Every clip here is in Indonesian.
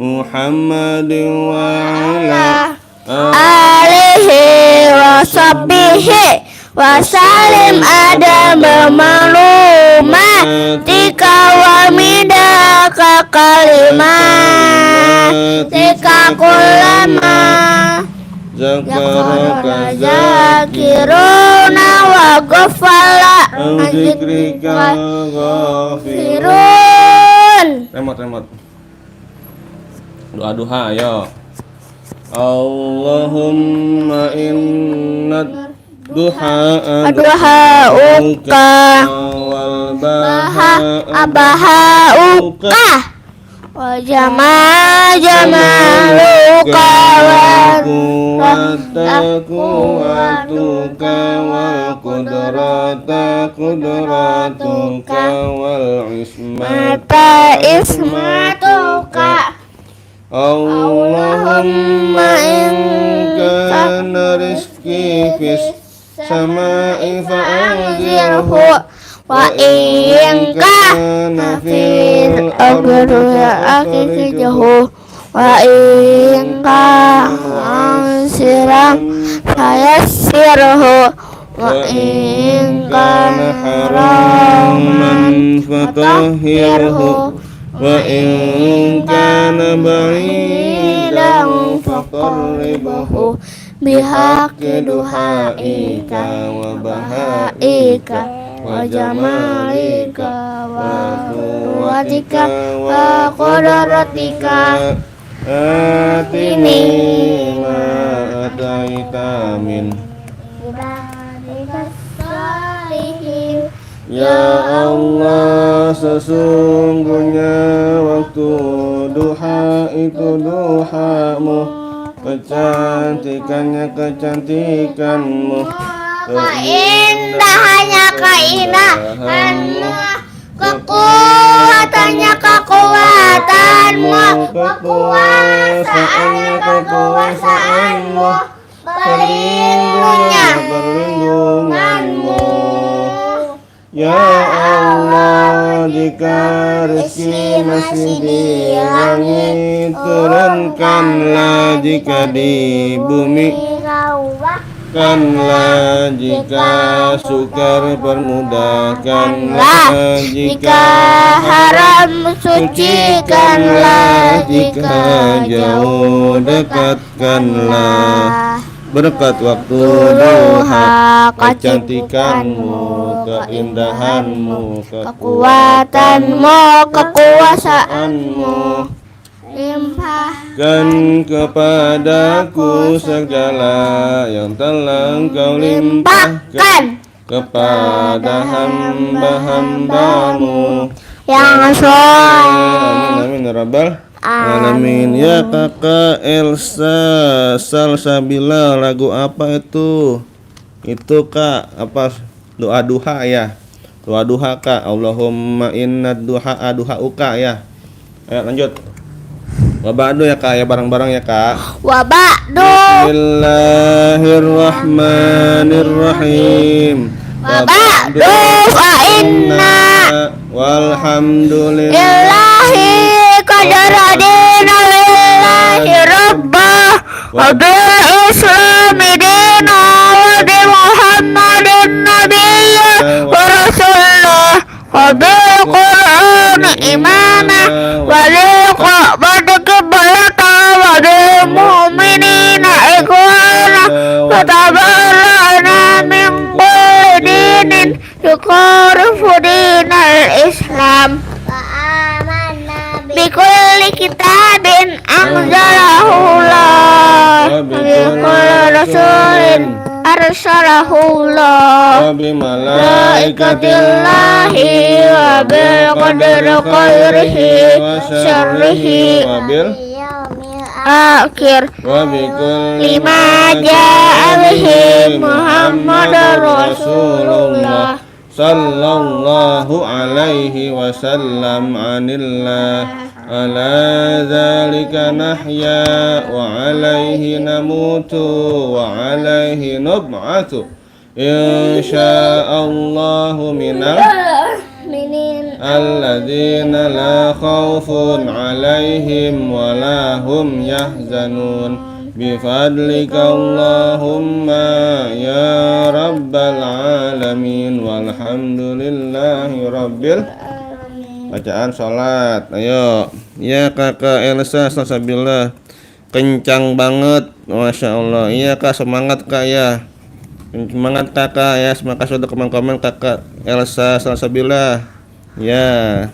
Muhammadin wa ala alihi wa sahbihi wa salim ada bermaklumah tika wa midaka kalimah tika kulama zakaraka zakiruna wa ghafala zikrika ghafirun. Remote doa duha ayo. Allahumma innad duha uka wal uka wa jamaluka wa quwwatuka wal qudratuka wal ismatuka. Allahumma in kana rizqi fis sama'i fa'anzilhu wa in kana fil ardi akhrijhu wa in kana ansiran fayassirhu wa in kana haraman fatahhirhu wa in kana ba'idan faqarribhu bihaqqi duhaika wa bahaika wa jamalika wa quwwatika wa qudratika atini ma ataita min ibadika salihin. Ya Allah, sesungguhnya waktu duha itu duhamu, kecantikannya kecantikanmu, keindahannya keindahanmu, kekuatannya kekuatanmu, kekuasaannya kekuasaanmu, perlindunganmu. Ya Allah, jika rezeki masih di langit, turunkanlah, jika di bumi kanlah, jika sukar permudahkanlah, jika haram sucikanlah, jika jauh dekatkanlah. Berkat waktu duha, kecantikanmu, keindahanmu, kekuatanmu, kekuasaanmu, limpahkan kepadaku segala yang telah Engkau limpahkan kepada hamba-hambamu yang soleh. Amin ya rabbal alamin. Ya kakak Elsa Salsabila, lagu apa itu? Itu kak, apa doa duha ya? Doa duha kak. Allahumma innad duha uka ya. Ayo lanjut. Wa ba'du ya kak, ya bareng-bareng ya kak. Wa ba'du. Bismillahirrahmanirrahim. Wa ba'du fa inna walhamdulillahi qadaradina lillahi rabbah wa bil islami dina wa bi muhammadin nabiyya wa rasulullah wa bil qur'ani imama wa liqa'bad qiblata wa bil mu'minina ikhwana wa tabarra'na min kulli dinin yuqarifu dinal islam bikulli kitabin anzalahullah wa bikulli rasulin arsalahullah wa bi malaikatillahi wa bil qadri khairihi wa syarrihi wa bil akhir wa bi kulli lima ja'a bihi Muhammadar Rasulullah sallallahu alaihi wasallam anillah ala dzalika nahya wa alaihi namutu wa alaihi nub'atu insyaallahu minal minin alladzina la khaufun 'alaihim wa la hum yahzanun bifadlika Allahumma ya rabbal alamin walhamdulillahi rabbil bacaan salat. Ayo ya kakak Elsa salsabillah kencang banget, masya Allah. Iya kak, semangat kak ya, semangat kakak ya. Semangat sudah komen-komen kakak Elsa salsabillah ya.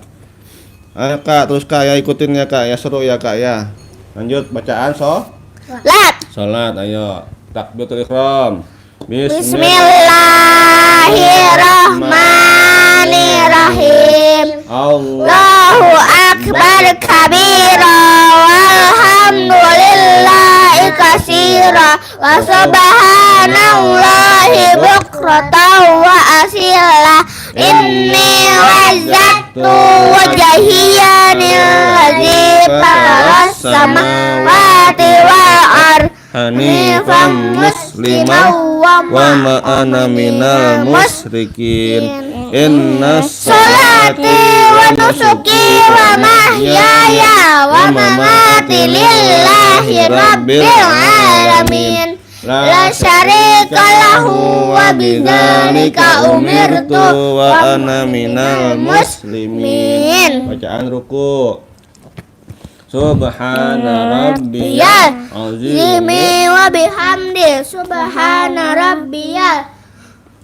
Ayo kak, terus kak ya, ikutin ya kak ya, seru ya kak ya. Lanjut bacaan salat. Ayo takbiratul ihram. Bismillahirrahmanirrahim. Allahu akbar kabira walhamdulillahi katsira wa subhanallahi bukratan wa asila. Inni wajjahtu wajhiya lillazi faras samawati wal ardh hanifan musliman wa ma ana minal musyrikin. Inna salati wa nusuki wa mahyaya wa mamati lillahi rabbil alamin la syarika lahu wa bidzalika umirtu wa ana minal muslimin. Bacaan ruku. Subhana rabbiyal azimi wa bihamdi subhana rabbiyal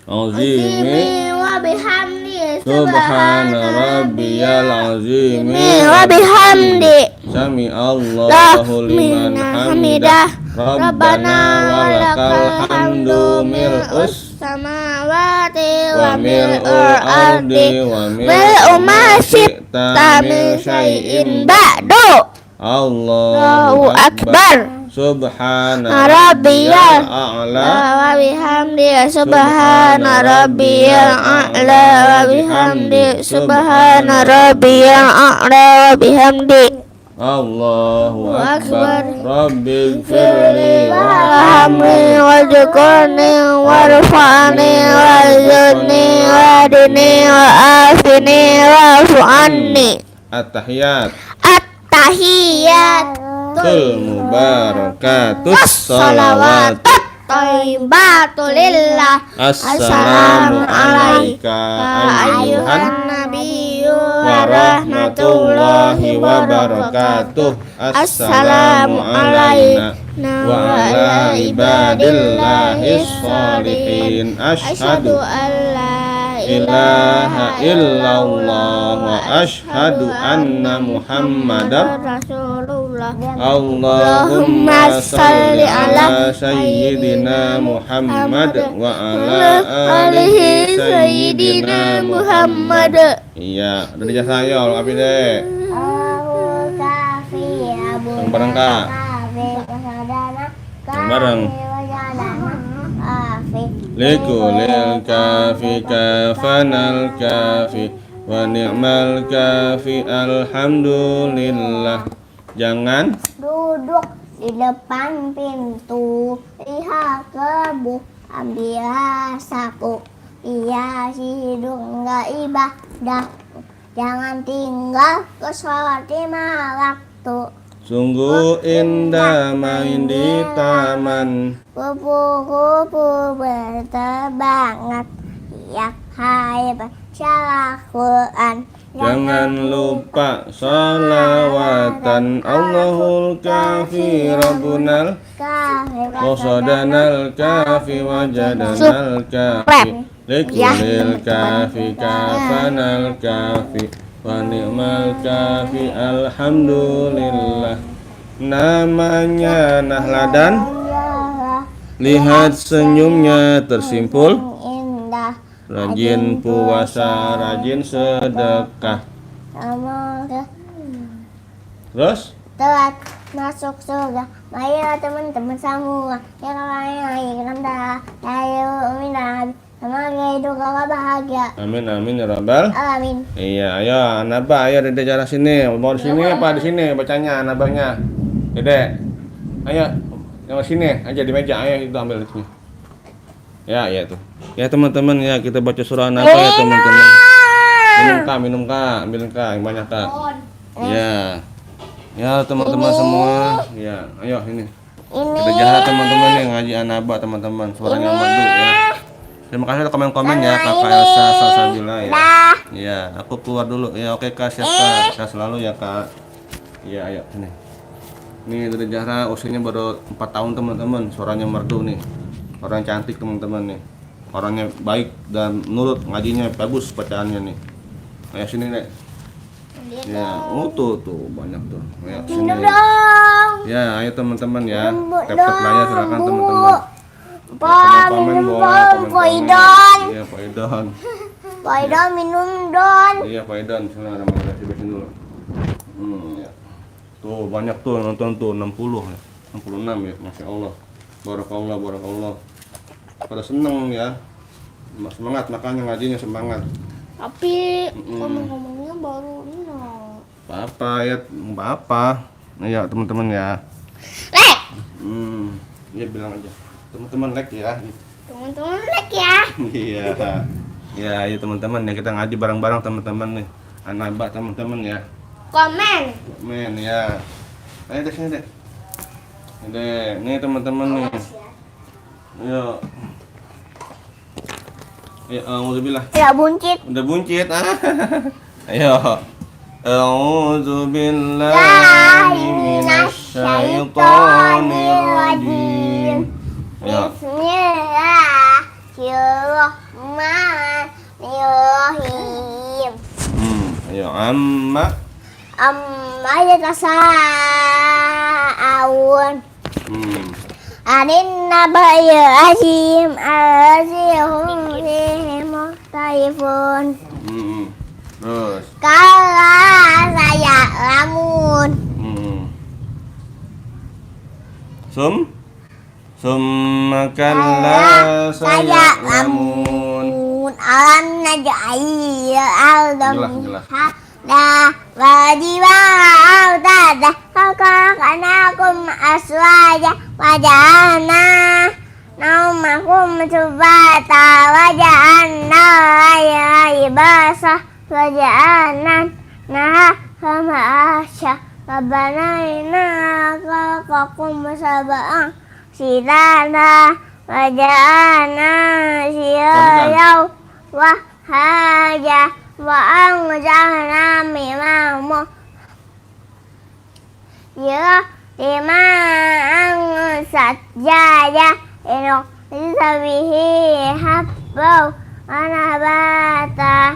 azimi wa bihamdi subhana rabbiyal azimi wa bihamdi sami Allahu liman hamidah rabbana walakal hamdu mil'us samawati wa mil'ul ardi wa mil'u ma syi'ta min syai'in ba'du. Allahu akbar. Subhana rabbiyal a'la wa bihamdi subhana rabbiyal a'la wa bihamdi subhana rabbiyal a'la wa bihamdi. Allahu akbar. Rabbighfirli warhamni waj'alni warfa'ni wazidni wadini wa'afini wa'fu anni. At-tahiyat At-tahiyatul mubarakatus sholawatut thayyibatu lillah. Assalamu alaika ayyuhan nabiyyu wa rahmatullahi wa barakatuh. Assalamu alaina wa ala ibadillahis sholihin. Asyhadu an la ilaha illallah wa asyhadu anna muhammadar rasulullah. Allahumma salli ala sayyidina Muhammad wa ala alihi sayyidina Muhammad. Iya, udah dijasa yo, api deh. Yang bareng kak. Yang bareng. Likulil kafi kafanal kafi wa ni'mal kafi alhamdulillah. Jangan duduk di depan pintu, lihat kebu, ambil sapu, iya hidup nggak ibadah, jangan tinggal ke sholat lima waktu. sungguh indah main di taman. Kupu-kupu berterbangan, tiap hari baca Al-Quran. Jangan lupa sholawatan. Allahul kafi Rabbunal Qasadanal kafi wajadanal kafi Likulil kafi kafanal kafi wa ni'mal kafi alhamdulillah. Namanya Nahladan, lihat senyumnya tersimpul, rajin puasa, rajin sedekah. Terus Telat masuk surga, marilah teman-teman semua yang lain rendah, ayo minah semoga hidup kau bahagia. amin amin ya rabbal. Amin. Iya, ayo Anaba, ayo Dede jalan sini. Mau di sini apa di sini bacanya Anabanya? Dede. Ayo, yang sini aja di meja, ayo itu ambil di sini. Ya, ya tuh. Ya teman-teman ya, kita baca surah An-Naba ya teman-teman. minum kak, yang banyak kak. Ya, ya teman-teman semua, ya, ayo ini. Kita jahat teman-teman nih ngaji Anaba teman-teman, suaranya merdu ya. Terima kasih udah komen-komen ya kakak Elsa Salsabila ya. Ya, aku keluar dulu ya. Oke kak, siap kak, saya selalu ya kak. Ya, ayo sini. Nih Dede Zahra usianya baru 4 tahun teman-teman, suaranya merdu nih. Orang cantik teman-teman nih. Orangnya baik dan nurut, ngajinya bagus bacaannya nih. Ayo sini nek. Ya, tuh banyak tuh. Ayo sini. Ya, ayo teman-teman ya. Tap-tap layar silakan teman-teman. Iya, Pak Idon. Pak Idon minum don. Iya, Pak Idon. Bismillahirrahmanirrahim. Beresin dulu. Ya. Tuh banyak tuh nonton tuh 60 ya. 66 ya, Masya Allah. Barakallah. Pada seneng ya. Semangat makanya ngajinya semangat. Tapi ngomong-ngomongnya baru Apa? Ya teman-teman ya. Lek. Iya bilang aja. Teman-teman like ya. Teman-teman lek ya. Iya. Ya, ayo teman-teman ya kita ngaji bareng-bareng teman-teman nih. Anaba teman-teman ya. Komen ya. Ayo deh sini deh. Nih teman-teman nih. Ayo. Ya, alhamdulillah. Ya buncit. Udah buncit. Ayo. A'udzubillahi minasyaitonirrajim. Ayo. Bismillahirrahmanirrahim. Ayo amma yatasa'alun. Anin naba'il azim azihum fihi mukhtalifun. Terus. Kala saya lamun. Summa kalla saya lamun. Alam naj'al al-ardh Jelas. hada wajiba autada fakakanakum aswaja wajahna naumakum subata wajahna ibasa wajahna sama asya kabanaina kakakum sabang sidana wajahna siyayau wahaja wa anjahna mimamu ya lima sajaya inok isabihi habbau anabata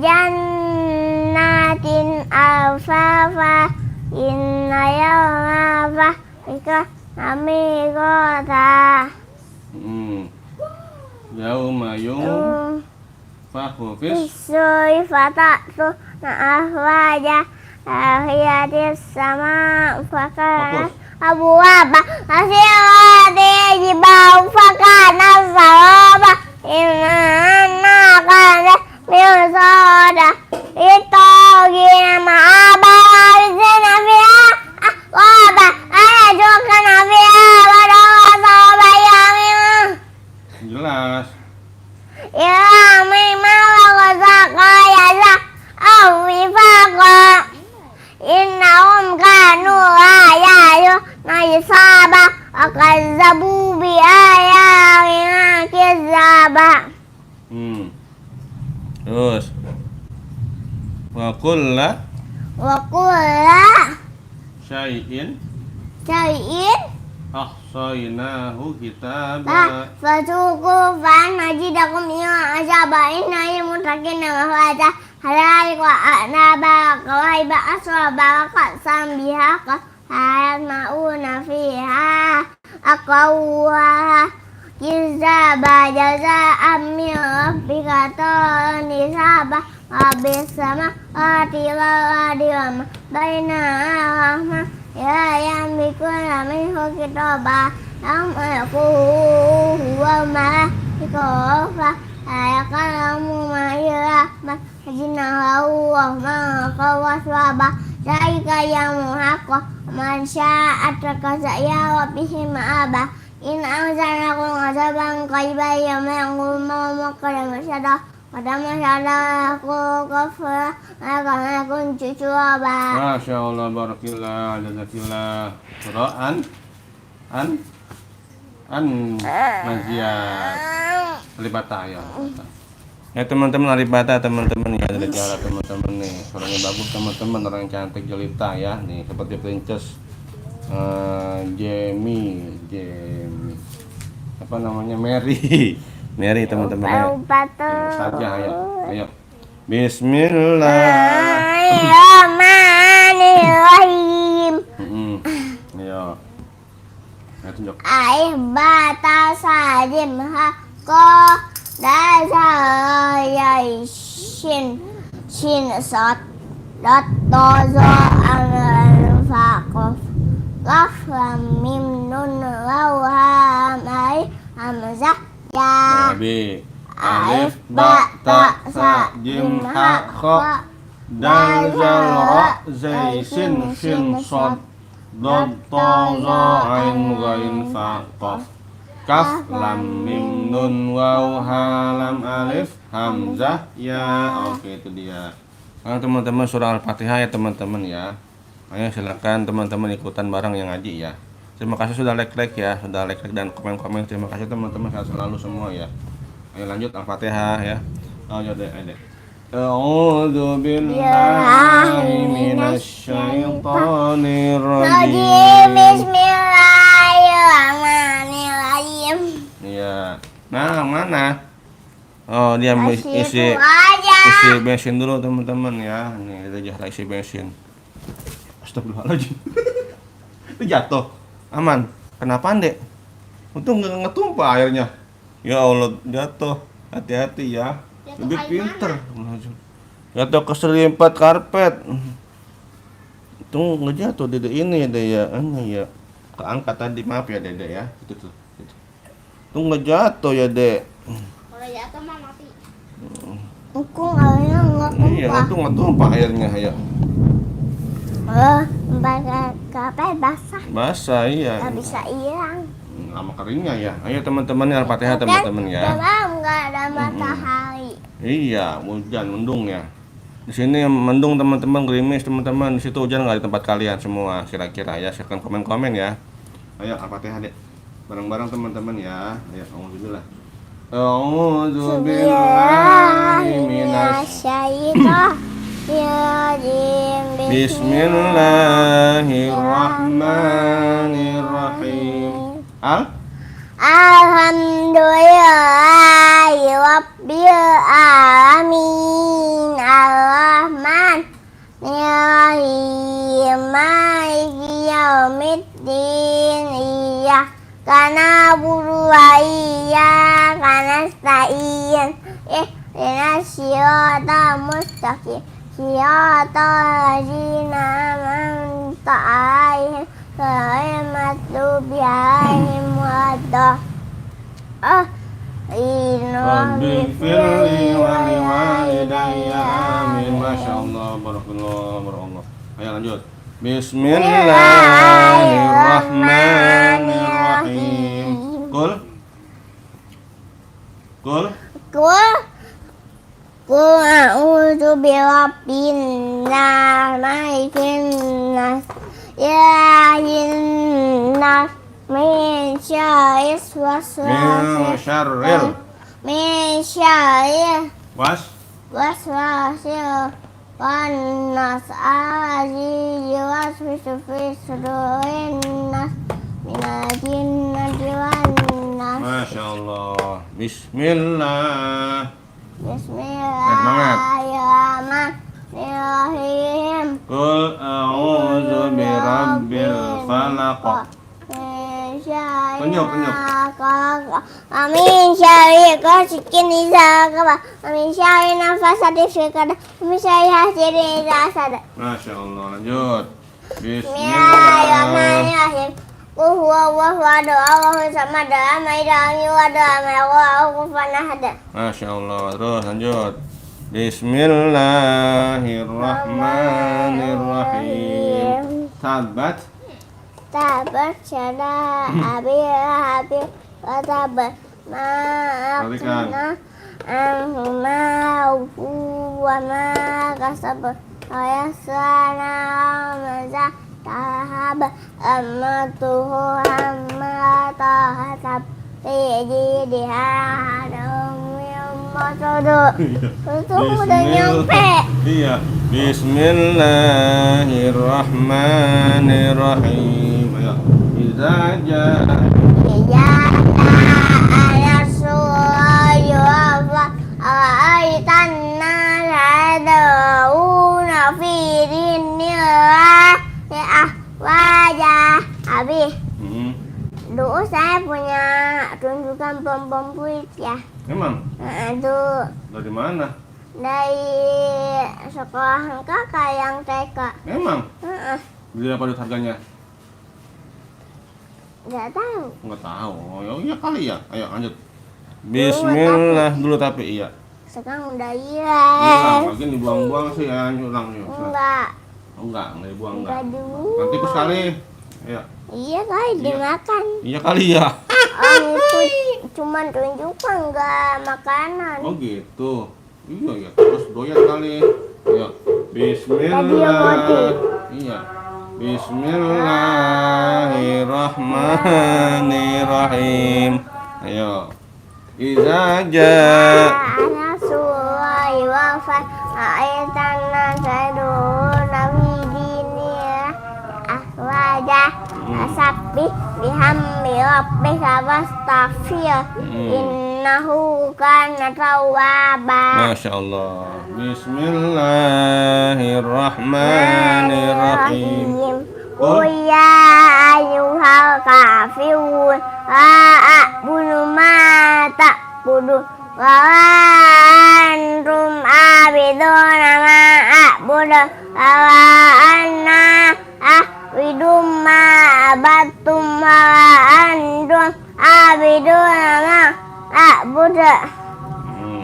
jannatin alfafa inna yawma fahika amikota Yauma fahufis Isui fatatu na'ahwaja ahiyatis sama fakana abu waba asyawati jibau fakana sawaba inna kana miusoda itu gina ma'aba wisina fiha waba ayajukana fiha wadawa sawaba yamimah. jelas. Ya memang zakayala awifaqa innahum kanu ayayu naisaba akazzabu bi ayatina kizzaba. Terus wa kulla syai'in ahsaynahu kitaba fasuku fan najidakum ya azaba innal muttaqina mafaza halal wa anaba qawaiba asraba qasam biha hayat mauna fiha aqwa kizaba jazaa'an min rabbika nisaba habis sama atila adiwama baina rahmah ya yang bikuna minhu kitaba aku huwa ma ikofa ayakalamu ma'irahman jinahu wa ma'akawaswaba jaika yang muhaqqa man sya'at rakasaya wa bihi ma'aba in anzanakum azaban qayba yama yangul ma'amakara masyada Pada masalah aku kafir, aku cucu abah. Masya Allah, barakillah, jazakillah. Surah Naziat. Alibata ya. Ya teman-teman, Alibata teman-teman ya, dari cara teman-teman nih. Suaranya bagus teman-teman, orang cantik jelita ya. Nih seperti Princess Jamie. Apa namanya? Mary. Mary teman-teman ya. Saja ayo. Bismillahirrahmanirrahim. Ayo. Ayo tunjuk. Aih bata sajim hako dasar shin sot dot tozo angan fakof kaf lam mim nun waw ham ai hamzah ya. Nabi. Alif ba ta sa jim ha kha dal zal ra zai sin shin sad dad ta za ain ghain fa qaf kaf lam mim nun waw ha lam alif hamzah ya. Oke, itu dia. Nah, teman-teman, surah Al-Fatihah ya teman-teman ya. Ayo silakan teman-teman ikutan bareng yang ngaji ya. Terima kasih sudah like ya, sudah like dan komen-komen. Terima kasih teman-teman, sehat selalu semua ya. Ayo lanjut Al-Fatihah ya. Ayo deh. A'udzu billahi minasyaitonir rajim. Bismillahirrahmanirrahim. Iya. Nah, mana? Oh, dia isi bensin dulu teman-teman ya. Nih, kita jahra isi bensin. Astagfirullahaladzim. Itu jatuh. Aman. Kenapa, Dek? Untung nggak ngetumpah airnya. Ya Allah, jatuh. Hati-hati ya. Lebih pinter. Jatuh keselimpat karpet. Itu nggak jatuh Dede ini ya, Dede ya. Ini ya. Keangkat tadi, maaf ya Dede ya. Itu. Itu nggak jatuh ya, Dek. Kalau jatuh mah mati. Aku airnya nggak tumpah. Iya, untung nggak tumpah airnya ya. Kapal basah. Basah iya. Nggak bisa hilang. Lama keringnya ya. Ayo teman-teman ya, Al-Fatihah teman-teman ya. Nggak ada matahari. Iya, hujan mendung ya. Di sini mendung teman-teman, gerimis teman-teman. Di situ hujan nggak di tempat kalian semua kira-kira ya. Silahkan komen-komen ya. Ayo Al-Fatihah deh. Bareng-bareng teman-teman ya. Ayo, alhamdulillah. A'udzu billahi minasyaitonir Bismillahirrahmanirrahim. Alhamdulillahi rabbil alamin arrahmanirrahim maliki yaumiddin iyyaka na'budu wa iyyaka nasta'in ihdinas siratal mustaqim siratal ladzina an'amta 'alaihim ghairil maghdubi 'alaihim Rabbi firli wa liwalidayya amin. Masya Allah, barakallah. Ayo lanjut. Bismillahirrahmanirrahim. Qul a'udzu birabbin nas malikin nas ilahin nas min syarril waswasil khannas allazi yuwaswisu fi sudurin nas minal jinnati wan nas. Masya Allah. Bismillahirrahmanirrahim. Qul a'udzu birabbil falaq. Tunjuk. Amin syari kasikin iza kaba. Amin syari nafasati fikada. Amin syari hasidin iza asada. Masya Allah, lanjut. Bismillahirrahmanirrahim. Huwa Allahu samad lam yalid walam yulad kufuwan ahad. Masya Allah, terus lanjut. Bismillahirrahmanirrahim. Tabat syada abi wa tab ma anhuma wa ma kasab ayasana maza tahab amatuhu amma tahasab diha itu udah nyampe. Iya. Bismillahirrahmanirrahim. Ayo. Iza jaa Rasulullah aitan nadauna fi dinillah wajah habis. Dulu saya punya tunjukkan bom-bom puit ya. Emang? Itu Dari mana? dari sekolah kakak yang TK. Emang? Beli apa duit harganya? Nggak tahu. Nggak tahu. Oh, ya iya kali ya. Ayo lanjut. Bismillah dulu tapi iya. Sekarang udah Hilang, lagi dibuang-buang sih ya, ulang yuk. Enggak. Oh, enggak dibuang Enggak enggak. dulu. Nanti pas kali. Ayo. Iya kali dimakan. Iya kali ya. Itu cuman tunjukkan enggak makanan. Oh gitu. Iya ya. Terus doyan kali. Ayo. Bismillah. Iya. Bismillahirrahmanirrahim. Ayo. Iza jaa Rasulullah wafat aitan nasaduna fi dinillah wajah asabih bihamdi rabbika wastaghfir innahu kana tawwaba. Masya Allah. Bismillahirrahmanirrahim. Qul ya ayyuhal kafirun a'budu ma ta'budu wa antum abiduna ma a'budu wa anna a'budu ma abattum wa antum abiduna ma a'budu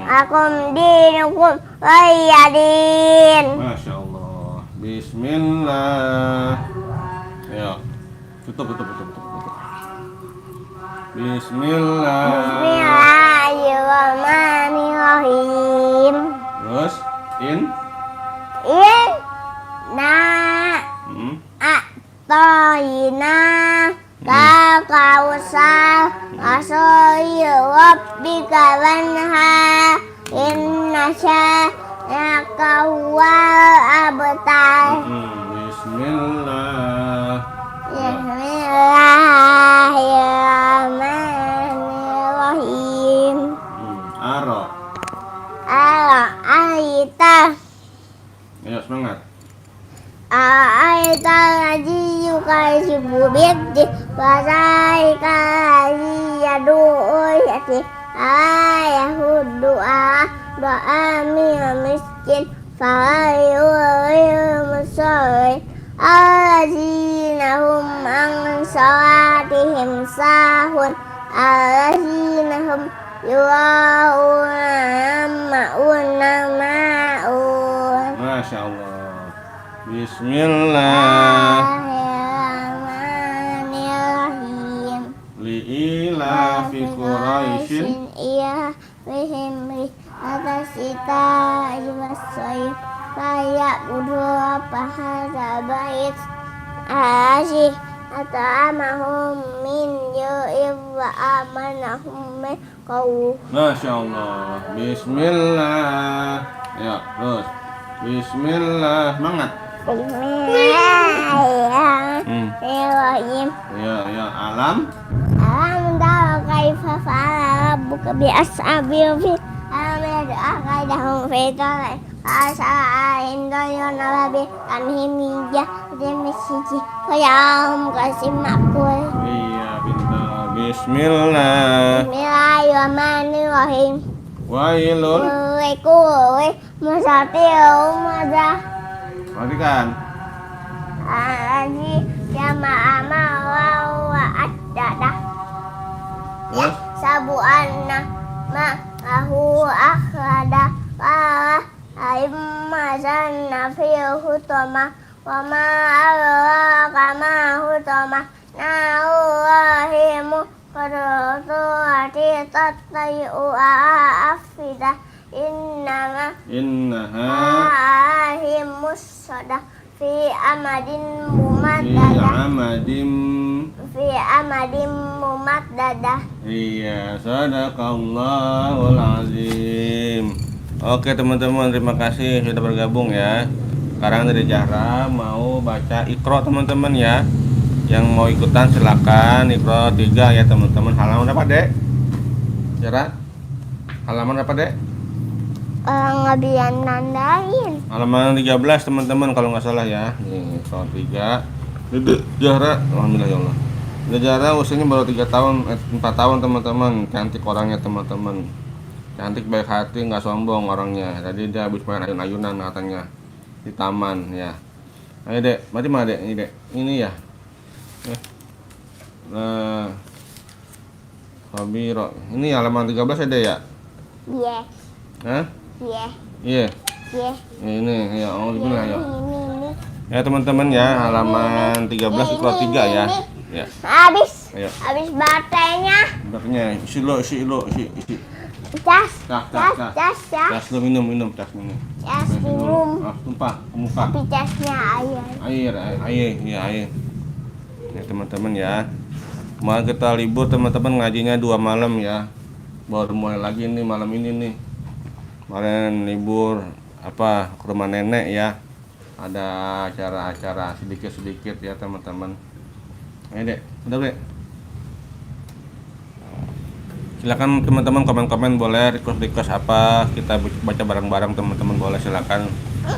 akum dinukum waliyadin. Masya Allah. Bismillah. Ayo. Tutup. Bismillahirrahmanirrahim. Terus A'toina kausar asoi rabbika wanha inna sya'naka huwal abtar. Bismillah. Bismillahirrahmanirrahim. Aita. Ayo semangat. Aita ngaji yukasibu biddi wasaika yadu'u yati ayahuddu'a doa miskin fa'ayu'il musawin alazinahum an salatihim sahun alazinahum yuwa'una ma'un. Masya Allah. Bismillahirrahmanirrahim. Li'ilafi Quraisyin. Iya, wihim atas ita iwasoy kayak budua pahada bait asih atau amahum min yu'ib wa amanahum min qaw. Masya Allah. Bismillah. Ya, terus. Bismillah. Semangat. Bismillahirrahmanirrahim. Ya, alam. Alam tara kaifa fa'ala rabbuka bi ashabil fil alam yad'akadahum fi talai as'a indayun nabi kanhimiyah demisiji kayam kasimakul. Iya, pintar. Bismillah. Bismillahirrahmanirrahim. Wailun. Kuwe musatil mazah Perhatikan. aji jama'a wa addadah Terus. sabu'anna ma'ahu akhrada wa aimazanna fil hutama wa ma'araka ma hutama nahu rahimu qadrutu allati tattai'u afidah innama innaha ahimus sodah fi amadin mumaddadah. Iya, sadaqallahul azim. Oke teman-teman, terima kasih sudah bergabung ya. Sekarang dari Zahra mau baca Iqra teman-teman ya. Yang mau ikutan silakan. Iqra 3 ya teman-teman. Halaman apa, Dek? Zahra? Halaman apa, Dek? Nggak bisa nandain. Halaman 13 teman-teman kalau nggak salah ya. Nih, Iqra 3. Zahra, alhamdulillah ya Allah. Zahra usianya baru 4 tahun teman-teman. Cantik orangnya teman-teman. Cantik, baik hati, nggak sombong orangnya. Jadi dia habis main ayun-ayunan katanya di taman ya. Ayo Dek, berarti mana Dek? Ini Dek, ini ya. Nah, Fabiro, ini halaman 13 ada ya? Iya. Hah? Iya. Iya. Iya. Ini, ya, oh gini ayo. Ini. Ya teman-teman ya, halaman 13 Iqra 3 ya. Ya. Habis. Ayo. Habis baterainya. Baknya, isi. Cas. Tas lu minum. Cas minum. Tumpah ke muka. Tapi casnya air. Air. Ya teman-teman ya. Kemarin kita libur teman-teman, ngajinya 2 malam ya. Baru mulai lagi nih malam ini nih. Kemarin libur ke rumah nenek ya. Ada acara-acara sedikit-sedikit ya teman-teman. Ayo Dek, udah Dek. Silakan teman-teman komen-komen, boleh request apa kita baca bareng-bareng teman-teman, boleh silakan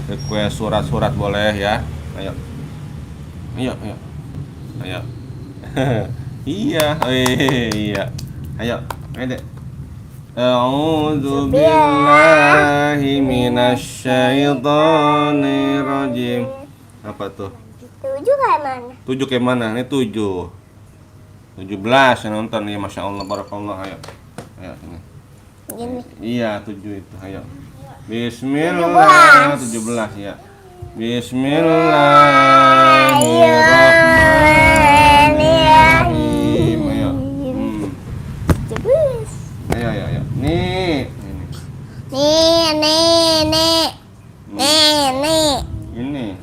request surat-surat boleh ya. Ayo. Iya. Ayo Dek. A'udzu billahi minasyaitonir rajim. Apa tuh? 7 kayak mana? 7 kayak mana? Ini 7. 17 yang nonton ya, Masya Allah, barakallah. Ayo ini. Gini. Iya 7 itu, ayo. Bismillah 17 ya. Bismillahirrahmanirrahim. Ayo. Ayo. Nih. Ini.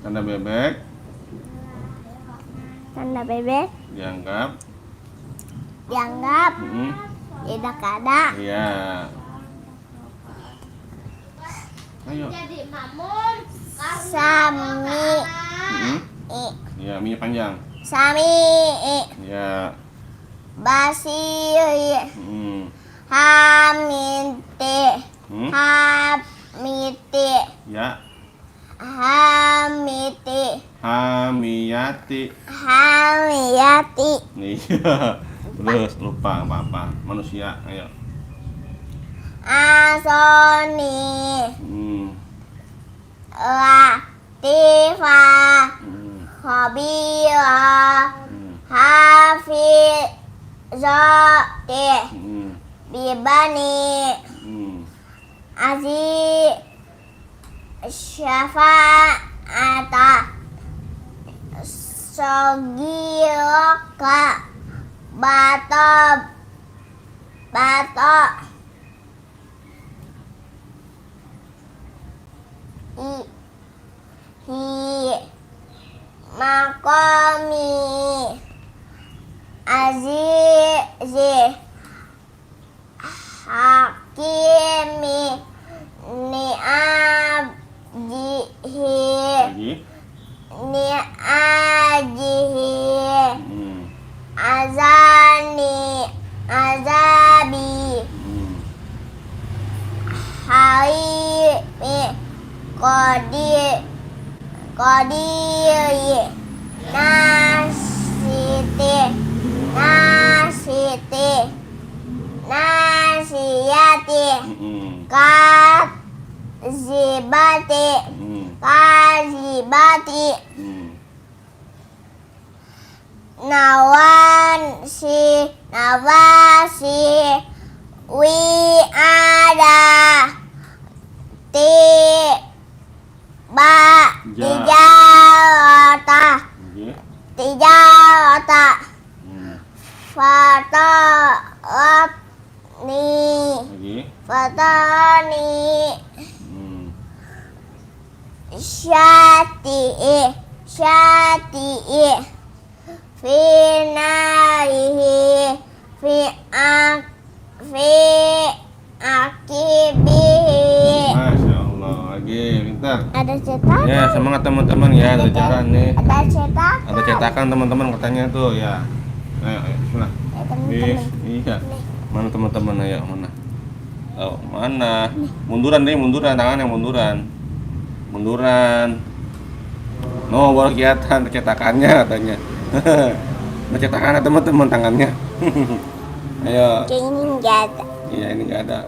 Tanda bebek. Tanda bebek. Dianggap. Tidak ada. Iya. Ayo. Sami. Iya, minyak panjang. Sami. Iya. Basir. Hamiti. Ya. Hamiyati. Iya. Terus lupa apa-apa. Manusia, ayo. Asoni. Latifa. Khabira. Hafizati. Bibani. Aziz. Syafa'ata. Sogiraka. Bato makomi azizi hakimi ni'ajihi azabi haimi qadiri nasiyati kazibati nawasi wi'ada tijarata syati'i fi narihi fi akibihi. Masya Allah, lagi pintar. Ada cetakan. Ya, semangat teman-teman ya, ada cetakan nih. Ada cetakan. Ada cetakan teman-teman katanya tuh ya. Ayo, bismillah. Teman-teman. Iya. Mana teman-teman, ayo mana? Oh, mana? Munduran deh, munduran, tangan yang munduran. Munduran. No, baru kelihatan cetakannya katanya. Ada cetakannya teman-teman tangannya. Ayo. Kayak ini enggak ada. Iya, ini enggak ada.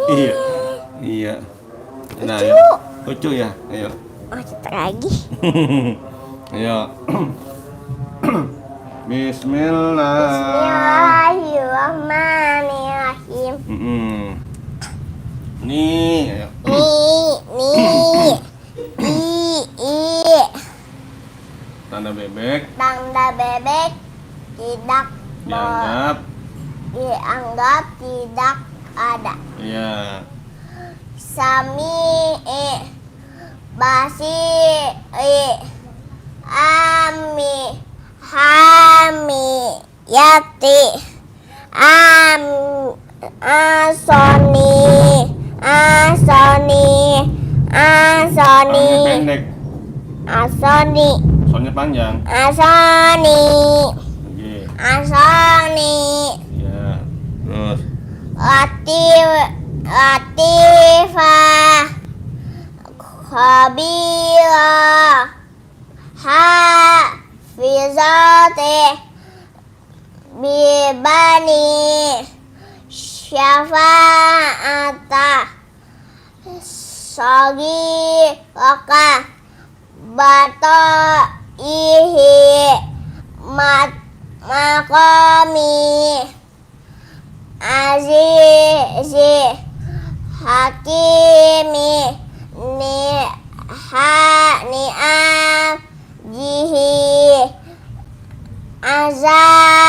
Iya. Iya. Nah, ayo. Lucu ya. Ayo. Oh, cetak lagi. Ayo. Bismillah. Bismillahirrahmanirrahim. Nih, ayo. I. Tanda bebek Tanda bebek tidak dianggap tidak ada. Iya. Sami basi ami hami yati asoni Pendek. Soalnya panjang. asoni Iya. Terus. Latifah Khabira Hafizati Bibani Syafa'ata Sagiraka Bata'ihi Maqami Azizi Hakimi Ni'ajihi Azabi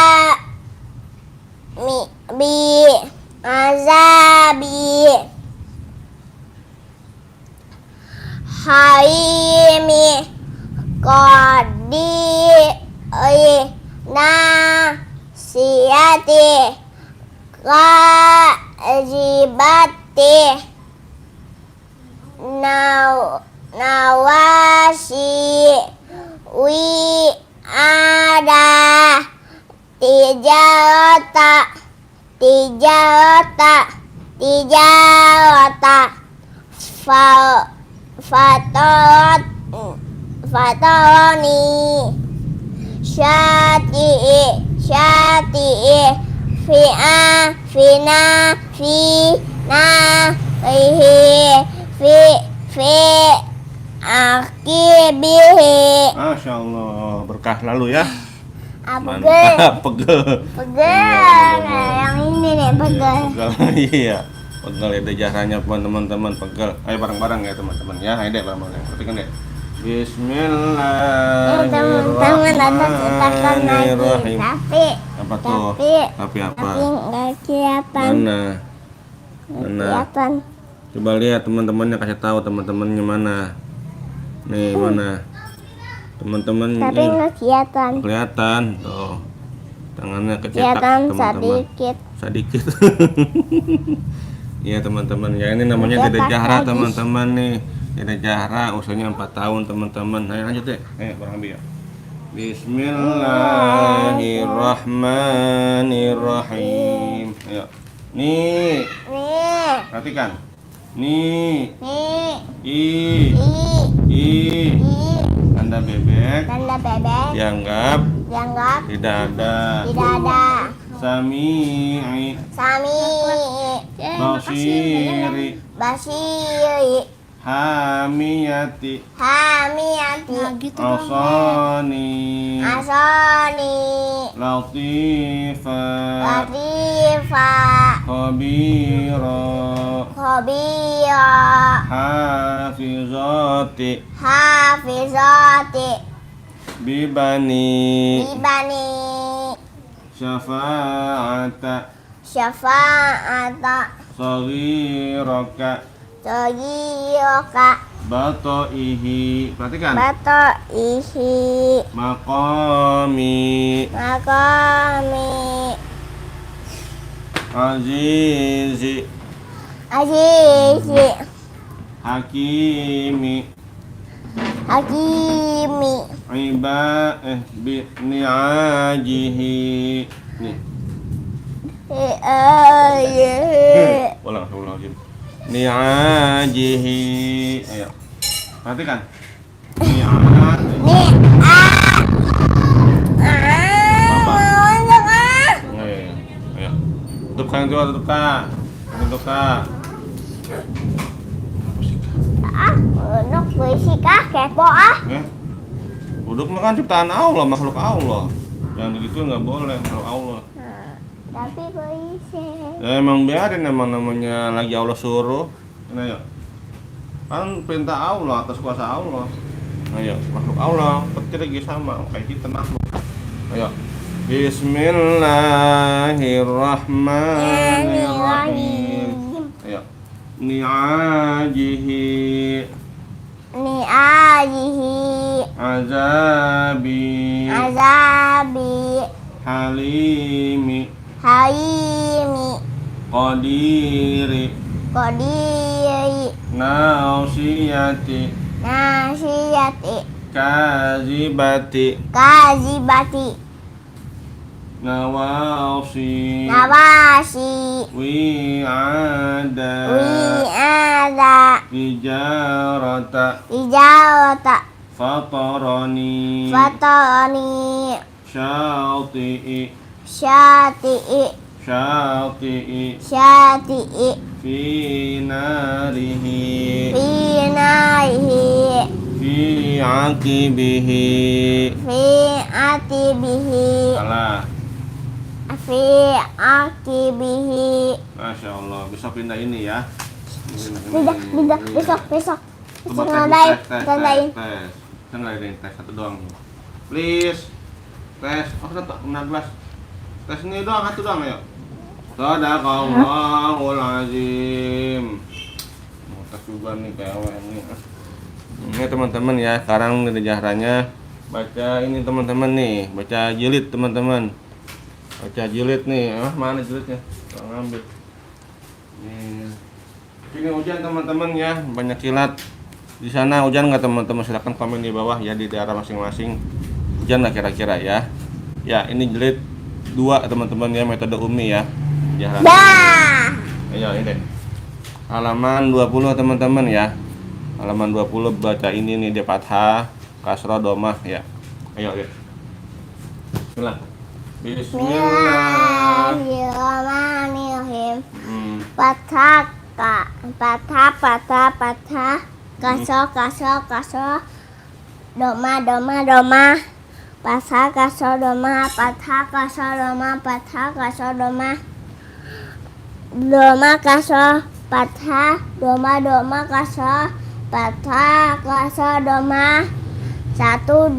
Haimi Nasiyati Kajibati Nawasi ada tijarata fatarani syati'i fina akibihi. Masya Allah, berkah lalu ya. Pegel. Pegel. Yang ini nih pegel. Iya. Pegel itu jasanya teman-teman, pegel. Ayo bareng-bareng ya teman-teman ya. Ayo deh bareng-bareng. Perhatikan deh. Teman-teman ada cetakan lagi. Apa tuh? Tapi apa? Nggak kelihatan. Mana? Kelihatan. Coba lihat teman-temannya, kasih tahu teman-temannya mana. Nih mana? Teman-teman Tapi ini nggak kelihatan. kelihatan tuh. Tangannya kecetak Kelihatan teman-teman. Sedikit. Iya teman-teman, ya ini namanya Dede Zahra teman-teman nih. Dede Zahra usianya 4 tahun teman-teman. Ayo lanjut deh. Ayo bareng ambil ya. Bismillahirrahmanirrahim. Ayo. Nih. Perhatikan. Nih. I. Tanda bebek. Dianggap tidak ada. Sami'i. Basiri. Hamiyati. Asani. Latifa. Khabira. Hafizati. Bibani. Syafa'ata. Saghiraka. Sogiroka. Batoihi. Perhatikan. Batoihi. Maqami. Makomi. Azizi. Azizi. Hakimi. Hakimi. Ni'ajihi. Nih. Ulang lagi. Ni'ajihi. Ayo. Perhatikan. Ni'ajihi. Ayo. Tutup kak, tutup kak. Tutup kak. Untuk puisi kah kepo Uduk mah kan ciptaan Allah, makhluk Allah. Yang begitu nggak boleh, makhluk Allah. Tapi puisi. Ya emang biarin, emang namanya lagi Allah suruh. Ayo. Kan perintah Allah, atas kuasa Allah. Ayo, makhluk Allah, petir lagi sama kayak kita makhluk. Ayo. Bismillahirrahmanirrahim. Ayo. Ni'ajihi. Ni'ajihi. Azabi. Azabi. Halimi. Haimi. Qadiri. Qadiri. Nausiyati. Nasiyati. Kazibati. Kazibati. Nawasi. Nawasi. Wi'ada. Wi'ada. Ijarata. Ijarata. Fatarani. Fatani. Syati'i. Syati'i. Syati'i. Syati'i. Fi narihi. Finaihi. Fi aqibihi. Fi atibihi. Salah. Fi akibihi. Masya Allah, bisa pindah ini ya. Tidak, besok. Besok Coba ngadain, tes. Kita ngadain tes satu doang. Please. Tes. Oh, satu, 16. Tes ini doang, satu doang, ayo. Sadaqallahul azim. Mau tes juga nih kayak ini. Ini teman-teman ya, sekarang dari jahranya baca ini teman-teman nih, baca jilid teman-teman. Baca jilid nih. Mana jilidnya? Tolong ambil. Nih. Ini hujan teman-teman ya, banyak kilat. Di sana hujan nggak teman-teman? Silahkan komen di bawah ya, di daerah masing-masing. Hujan nggak kira-kira ya? Ya, ini jilid 2 teman-teman ya, metode Umi ya. Jahranya. Dah. Ayo ini. Halaman 20 teman-teman ya. Halaman 20 baca ini nih, dia fathah, kasroh, domah ya. Ayo lihat. Bismillah. Bismillahirrahmanirrahim. Patah. Kaso. Doma. Patah kaso doma. Patah kaso doma. Patah kaso doma. Doma kaso. Patah. Doma kaso. Patah kaso doma. 1, 2,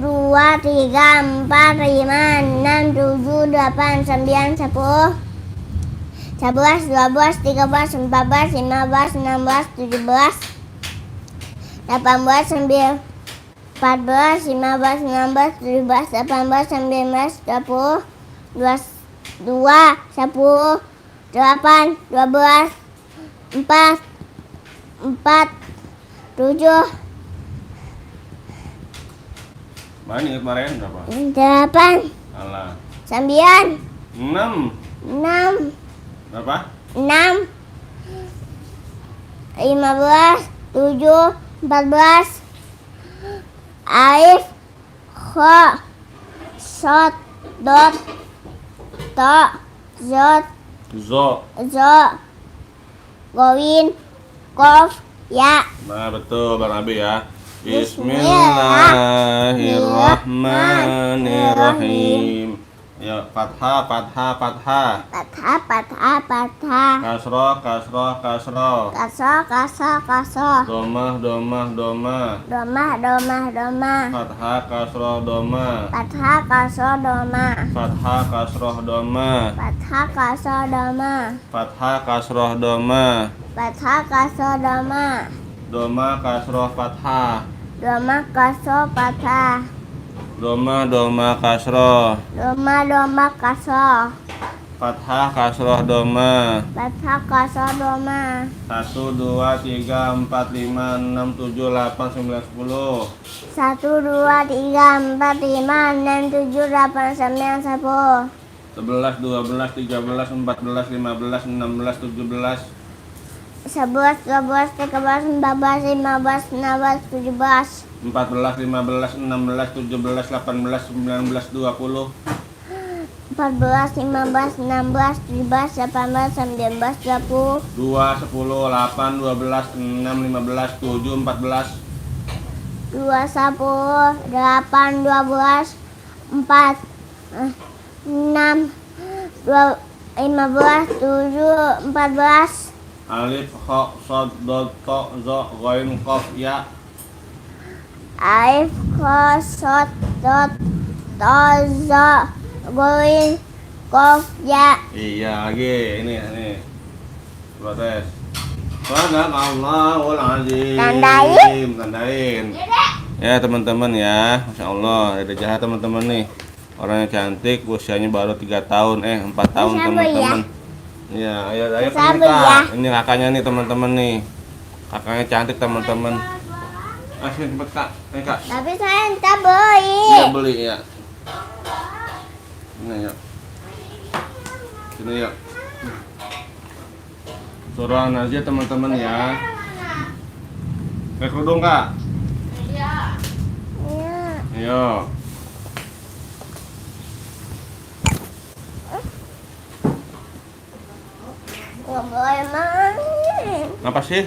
3, 4, 5, 6, 7, 8, 9, 10, 11, 12, 13, 14, 15, 16, 17, 18, 19, 14, 15, 16, 17, 18, 19, 20, 22, 10, 8, 12, 4, 7, Mana ini kemarin berapa? 8, Alah. 9, 6. 6, Berapa? 6, 15, 7, 14, alif, kha, shot, dot, ta, zot, Zo. gowin, kof, ya. Nah, betul Bang Abi ya. Bismillahirrahmanirrahim. Ya, fathah. Patah. Kasroh. Kaso. Domah. Doma. Fathah, kasroh, domah. Patah kaso doma. Fathah, kasroh, domah. Patah kaso doma. Fathah, kasroh, domah. Fathah kasroh doma. Doma kasroh fathah. Doma kasroh fathah. Doma kasroh. Doma kasroh. Fathah kasroh doma. Fathah kasroh doma. 1, 2, 3, 4, 5, 6, 7, 8, 9, 10. 1, 2, 3, 4, 5, 6, 7, 8, 9, 10. 11, 12, 13, 14, 15, 16, 17. 11, 12, 13, 14, 15, 16, 17. 14, 15, 16, 17, 18, 19, 20. 14, 15, 16, 17, 18, 19, 20. 2, 10, 8, 12, 6, 15, 7, 14. 2, 10, 8, 12, 4, 6, 15, 7, 14. Alif, kha, shad, dal, ta, za, ghain, qaf, ya. Alif, kha, shad, dal, ta, za, ghain, qaf, ya. Iya, lagi ini. Coba tes. Sadaqallahul azim. Tandain. Ya teman-teman ya, Masya Allah, Dede Jaha teman-teman nih. Orangnya cantik, usianya baru 3 tahun, 4 tahun Sabar teman-teman. Iya, ayo Sabar Kak. ya. Ini kakaknya nih teman-teman nih. Kakaknya cantik teman-teman. Sini cepet Kak. Kak. Tapi saya entah beli. Iya beli ya. Ini ya. Sini ya. Surah An-Nazi'at teman-teman ya. Pakai kerudung Kak. Iya. Ayo. Gak boleh main. Apa sih?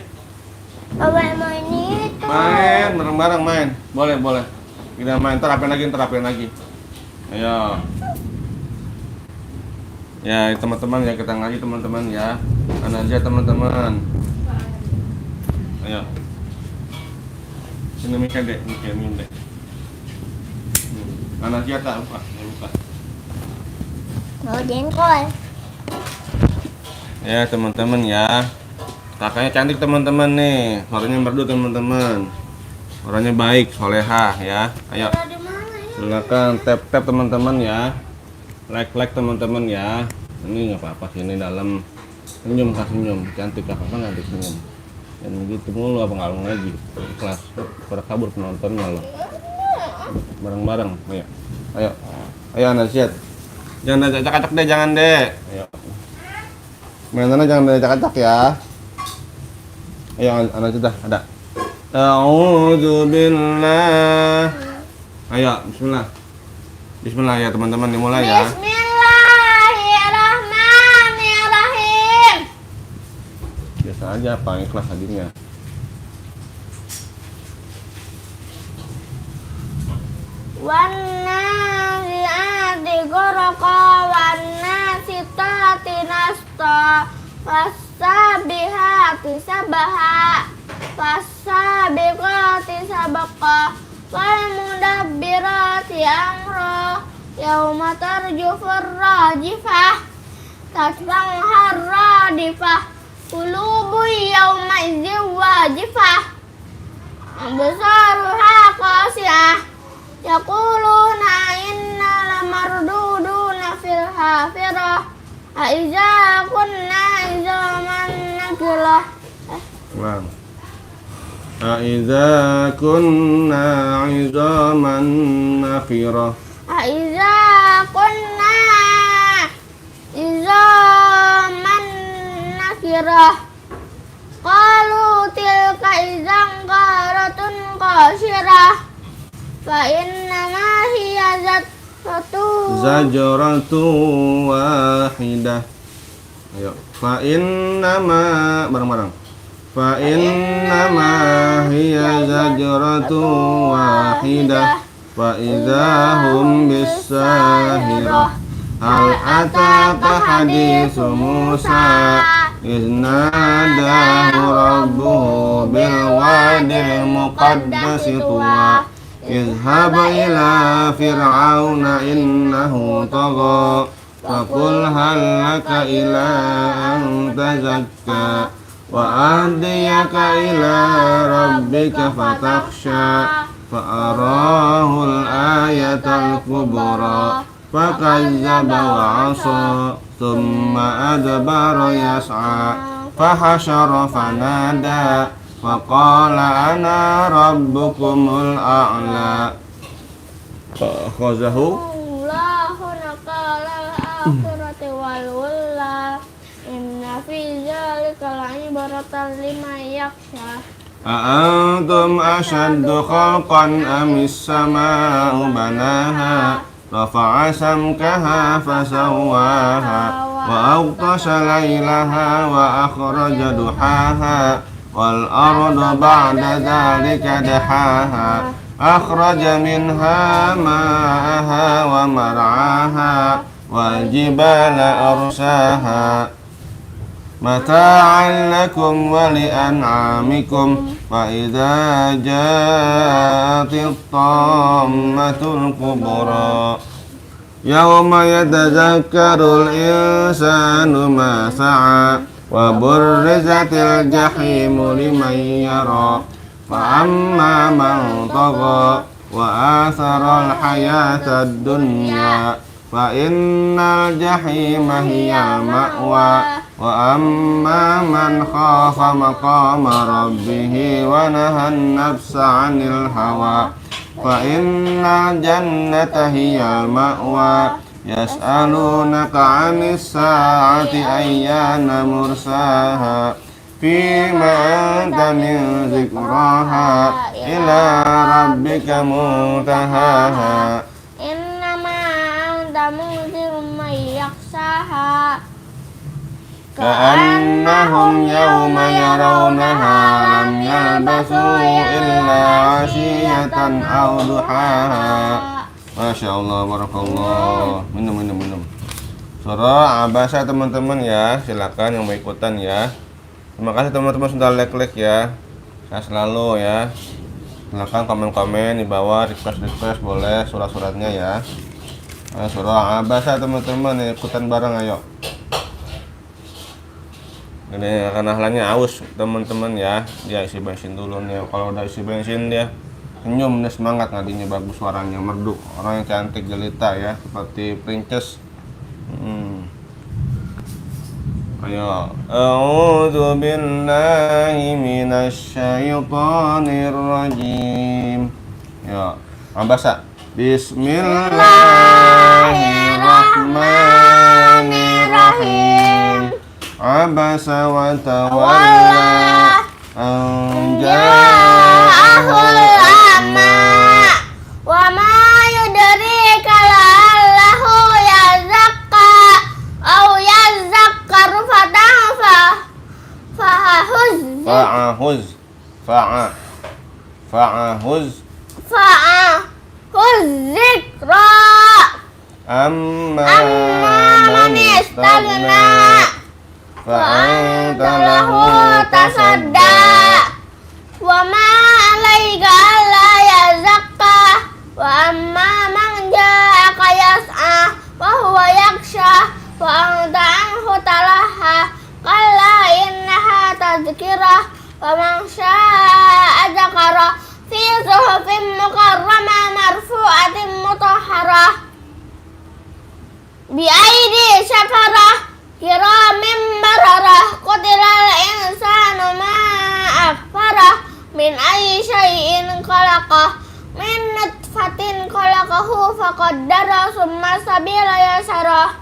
Gak boleh main itu. Main, bareng-bareng main. Boleh. Kita main, terapin lagi. Ayo. Ya, teman-teman ya, kita ngaji teman-teman ya. An-Nazi'at teman-teman. Ayo. Sini Mika deh, minum deh. An-Nazi'at tak buka. Mau jengkol. Ya, teman-teman ya. Kakaknya cantik teman-teman nih. Suaranya merdu teman-teman. Orangnya baik, solehah ya. Ayo. Silakan tap teman-teman ya. Like teman-teman ya. Ini nggak apa-apa sih, ini dalam. Senyum Kak, senyum. Cantik Kakak kan nanti senyum. Dan begitu mulu apa nggak lagi. Kelas pada kabur penontonnya loh. Bareng-bareng. Ayo. Ayo An-Nazi'at. Jangan acak-acak deh, jangan deh. Ayo. Mainannya jangan acak-acak ya. Ayo An-Nazi'at ada. A'udzu billah. Ayo, bismillah. Bismillah ya teman-teman, dimulai ya. Bismillahirrahmanirrahim. Biasa aja apa ikhlas hadirnya. Wan-nazi'ati gharaqa wan-nasitati nasta was-sabihati sabaha was-sabiqati sabaqa wal-mudabbirati amra yauma tarjufur rajifah tasbahar radifah qulubu yauma idzin wajifah absaruha qasiyah yaquluna inna lamarduduna fil hafirah aiza kunna izaman nakilah. Ulang. Aiza kunna izaman nakhirah. Aiza kunna izaman nakirah. Qalu tilka izan qaratun qasirah. Fa innama hiya Zajratu wahidah. Ayo. Fa innama bareng-bareng. Fa innama hiya zajratu wahidah. Fa idzahum bis-sahirah. Hal ataka haditsu Musa iznadahu rabbuhu bil wadil muqaddasi tuwa. Izhab ila fir'auna innahu tagha. Faqul hal laka ila an tazakka. وأهديك إلى ربك فتخشى فأراه الآية الكبرى فكذب وعصى ثم أدبر يسعى فحشر فنادى فقال أنا ربكم الأعلى فأخذه الله نقال الآخرة والأولى إن في ذلك لعبرة لمن يخشى أأنتم أشد خلقا أم السماء بناها رفع سمكها فسواها وأغطش ليلها وأخرج ضحاها والأرض بعد ذلك دحاها أخرج منها ماءها ومرعاها والجبال أرساها متاعا لكم ولأنعامكم فإذا جاءت الطامة الكبرى يوم يتذكر الإنسان ما سعى وبرزت الجحيم لمن يرى فأما من طغى وآثر الحياة الدنيا فإن الجحيم هي المأوى وأما من خاف مقام ربه ونهى النفس عن الهوى فإن الجنة هي المأوى يسألونك عن الساعة أيان مرساها فيما أنت من ذكراها إلى ربك منتهاها إنما أنت منذر من يخشاها كأنهم يوم يرونها لم يلبثوا إلا عشية أو ضحاها. Masya Allah, barakallah. Minum. Surah Abasa teman-teman ya, silakan yang mau ikutan ya. Terima kasih teman-teman sudah like ya. Saya selalu ya. Silakan komen-komen di bawah, request boleh surat-suratnya ya. Surah Abasa teman-teman, ikutan bareng ayo. Ini karena halnya aus teman-teman ya, dia isi bensin dulu nih. Kalau udah isi bensin dia senyum, dia semangat ngadinya, bagus suaranya, merdu, orang yang cantik jelita ya, seperti princess. Ayo, a'udzu billahi minasy syaithanir rajim. Ya, Abasa. Bismillahirrahmanirrahim. Abasa wa tawalla an ja'ahul a'ma wa ma yudrika la'allahu yazakka aw yazakkaru fa'ahuz zikra amma man istaghna fa'anta lahu tasadda wa ma alaika alla yazakka wa amma man ja'aka yas'a wa huwa yakhsha wa anta anhu talaha kalla innaha tadhkirah wa man syaa'a dzakara fi suhufin mukarramah marfu'atin mutahharah bi aidi safarah kiramin bararah qutilal insanu ma akfarah min ayyi syai'in khalaqah min nutfatin khalaqahu faqaddara summa sabila yasarah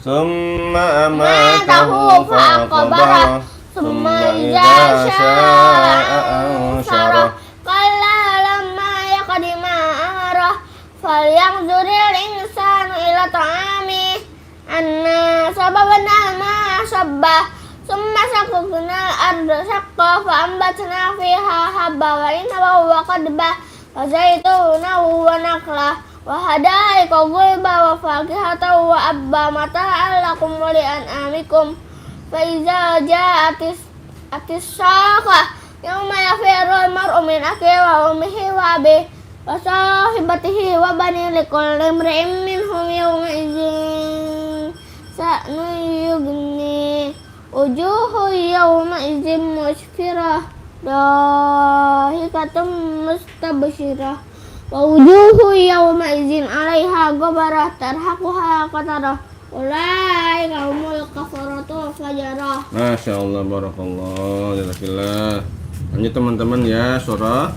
summa amatahu faqabarah summa idza syaa'a ansyarah qala lamma yaqdima amarah falyanzuril insanu ila ta'ami anna sababna ma sabba summa sakukna arda sakka fa ambatna fiha habba wa inaba wa qadba wa zaituna wa nakla wa hadaika ghulba wa fakihata wa abba mata'an lakum wa li'an'amikum fa iza ja'atis saqa yawma yafirul mar'u min akhihi wa ummihi wa abihi wa sahibatihi wa bani likulli imri'in minhum yawma idzin sa'nu yughni wujuhu yawma idzin musfirah dahikatum mustabsyirah wa wujuhu yawma idzin 'alaiha ghabarah tarhaquha qatarah ulaika humul kafaratul fajarah. Masya Allah, barakallah, jazakallah. Lanjut teman-teman ya, surah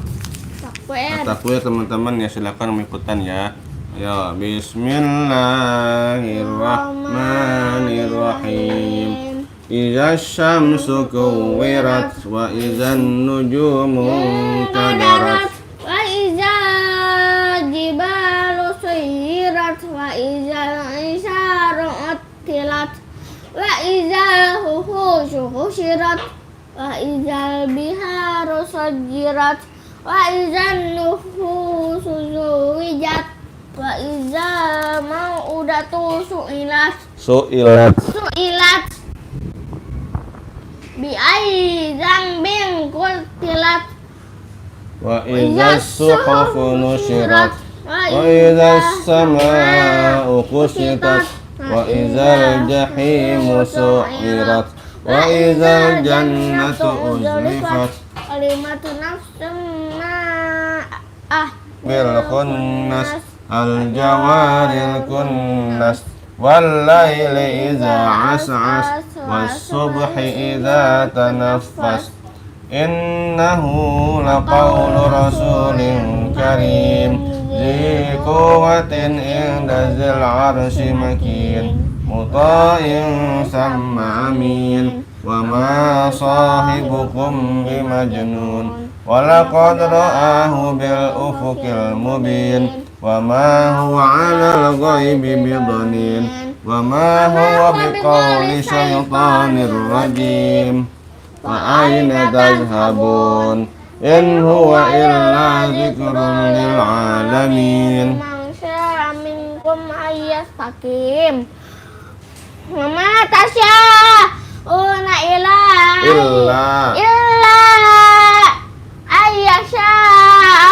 At-Takwir teman-teman ya, silakan mengikutan ya. Ya, bismillahirrahmanirrahim. Iza syamsu kuwirat wa izan nujumu kadarat wa iza jibalu suyirat wa iza isyaru uttilat wa iza huhushu husyirat wa iza biharu sujirat wa iza nufusu zuwijat wa iza mau'udatu su'ilat bi ayyi dzambin qutilat wa idza suhufu nusyirat wa idza samaa'u kushitat wa idza jahimu su'irat wa idza jannatu uzlifat kalimatu nafsin bil khunnas al jawaril kunnas wal laili idza as'as was subhi idza tanaffas innahu laqawlu rasulin karim zi quwwatin inda zil arsy makin muta'in samma amin wa ma sahibukum bimajnun walaqad ra'ahu bil ufuqil mubin wa ma huwa 'alal ghaibi bidanin wa ma huwa biqauli syaitanir rajim fa aina tadhhabun in huwa illa dzikrun lil alamin. Man syaa minkum ayyastaqim ma tasyauna illa ayyasha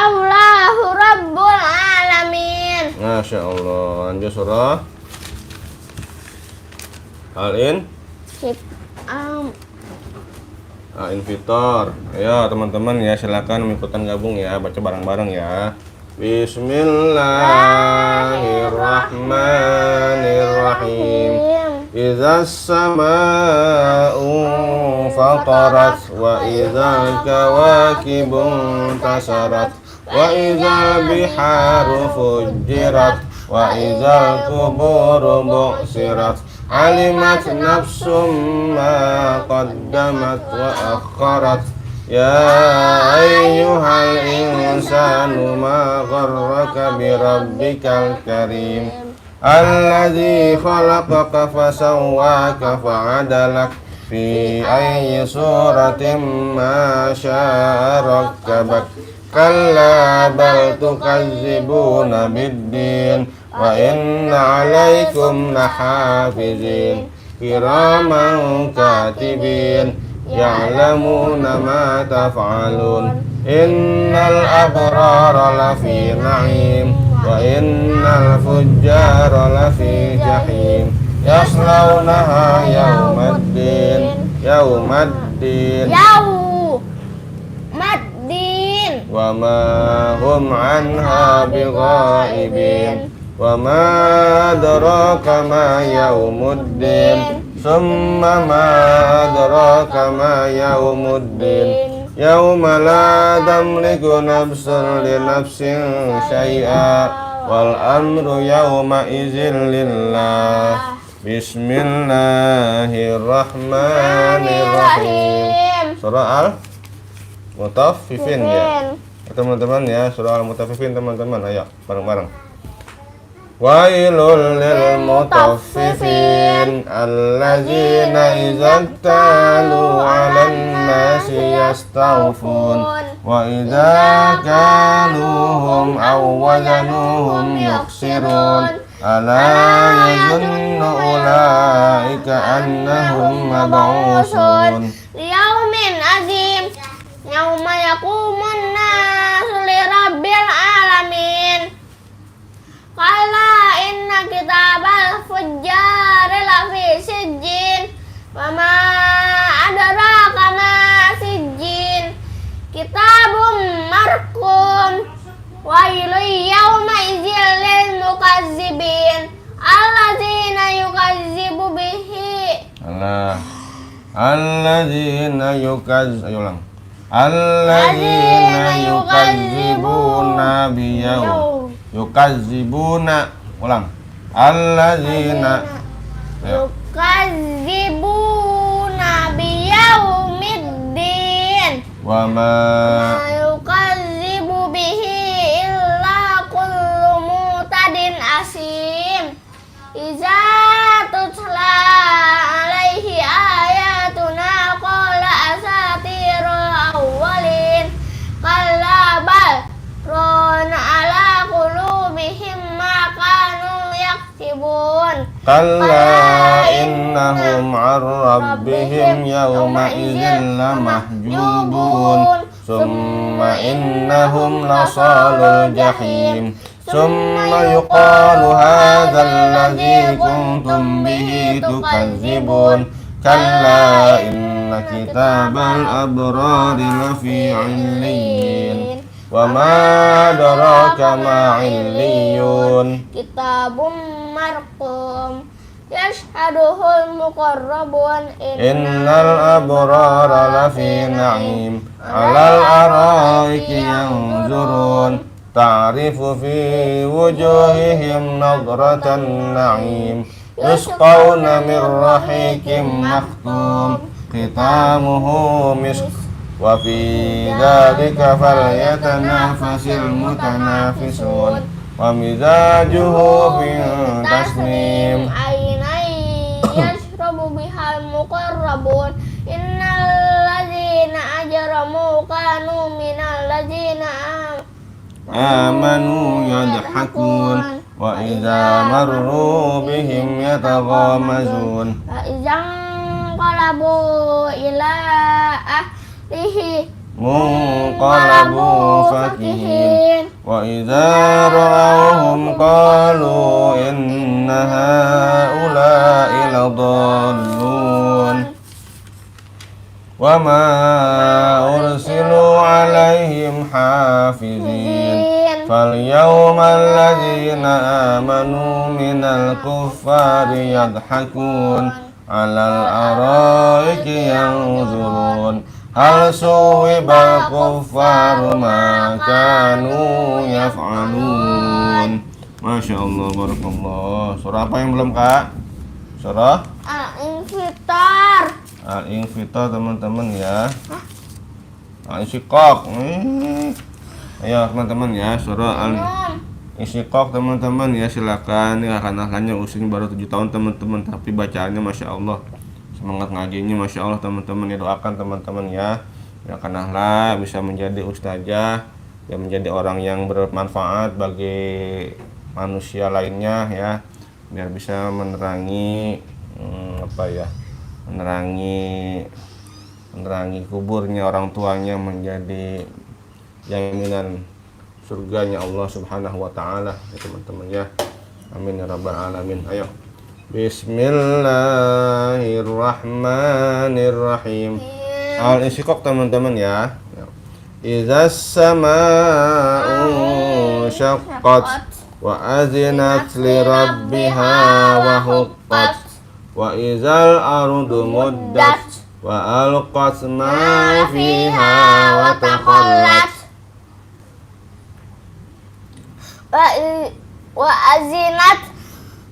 Allahu rabbul alamin. Masya Allah. Lanjut surah Al-Infitar. Ya teman-teman ya, silakan mengikutan gabung ya, baca bareng-bareng ya. Bismillahirrahmanirrahim. Idza samaa'u fatarat wa idzal kawakibu tasarat wa idzal biharu fujirat wa idzal quburu bu'sirat alimat nafsum ma qaddamat wa akharat ya ayyuhal insanu ma gharraka bi rabbikal karim alladzi khalaqaka fasawwaka fa'adalak fi ayyi suratin ma syaa rakkabak kalla bal tukazzibuna biddin wa inna 'alaikum lahafizin kiraman katibin ya'lamuna ma taf'alun innal abrara lafi na'im wa innal fujjara lafi jahim yaslawnaha yawmaddin wa ma hum anha bighaibin wa ma adraka ma yawmuddin summa ma adraka ma yawmuddin yawma la tamliku nafsun li nafsin syai'a wal amru yawma idzin lillah. Bismillahirrahmanirrahim. Surah Al-Mutaffifin ya teman-teman ya, surah Al-Mutaffifin teman-teman, ayo bareng-bareng. Wailul lil mutaffifin allazina idza talu 'alan nasi yastawfun wa idza kaluhum aw wazanuhum yukhsirun ala yazunnu ulaika annahum mab'usun liyaumin azim yauma yaqumun nasu lirabbil alamin. Qala inna kitabal fujjari lafi sijjin wa ma Wailun yawma'idzin lil mukazzibin alladzina yukazzibu bihi. Alladzina ayo ulang. Alladzina yukazzibuna biyaum. Yukazzibuna. Ulang. Alladzina yukazibuna biyaumiddin wa ma yukazibu bihi illa kullu mutadin asim iza tutla alaihi ayatuna qala asatirul awwalin kalla bal rona ala qulubihim ma kanu yaksibun. Kalla innahum 'an rabbihim yawma idzin lamahjubun. Summa innahum lasalul jahim. Summa yuqalu hadzal ladzi kuntum bihi tukazzibun. Kalla inna kitabal abrari lafi 'illiyyin. Wa ma adraka ma 'illiyun. Kitabum marqum yashhaduhul muqarrabun Innal abrara lafi na'im 'alal araiki yanzurun ta'rifu fi wujuhihim nadratan na'im yusqawna min rahiqin makhtum khitamuhu misk wa fi dzalika falyatanafasil mutanafisun wa mizajuhu min tasnim ainai yashrabu bihal muqarrabun innal ladzina ajramu kanu minal ladzina amanu yadhakun wa idza marru bihim yataghamazun fa idzan qalabu ila ahlihi munqalabu fakihin wa idza ra'awhum qalu inna haula'i ladallun wa ma ursilu 'alaihim hafizin fal yawmal ladzina amanu minal kuffari yadhakun 'alal araiki yanzurun hal suwibal kuffaru ma kanu yaf'alun. Masya Allah, barakallah. Surah apa yang belum, Kak? Surah Al-Infitar. Al-Infitar, teman-teman ya. Al-Insyiqaq. Ayo teman-teman ya, surah Al-Insyiqaq teman-teman ya, silakan. Ya, anak-anaknya usianya baru 7 tahun teman-teman, tapi bacaannya Masya Allah. Semangat ngajinya Masya Allah teman-teman ya, doakan teman-teman ya. Ya kanahlah bisa menjadi ustazah, ya menjadi orang yang bermanfaat bagi manusia lainnya ya, biar bisa menerangi menerangi kuburnya orang tuanya, menjadi jaminan surganya Allah Subhanahu wa taala ya teman-teman ya. Amin ya rabbal alamin. Ayo. Bismillahirrahmanirrahim. Al-Insyiqaq teman-teman ya. Idzas samaa'u syaqqat wa azinat li rabbiha wa huqqat wa idzal ardu muddat wa alqat ma fiha wa takhallat wa azinat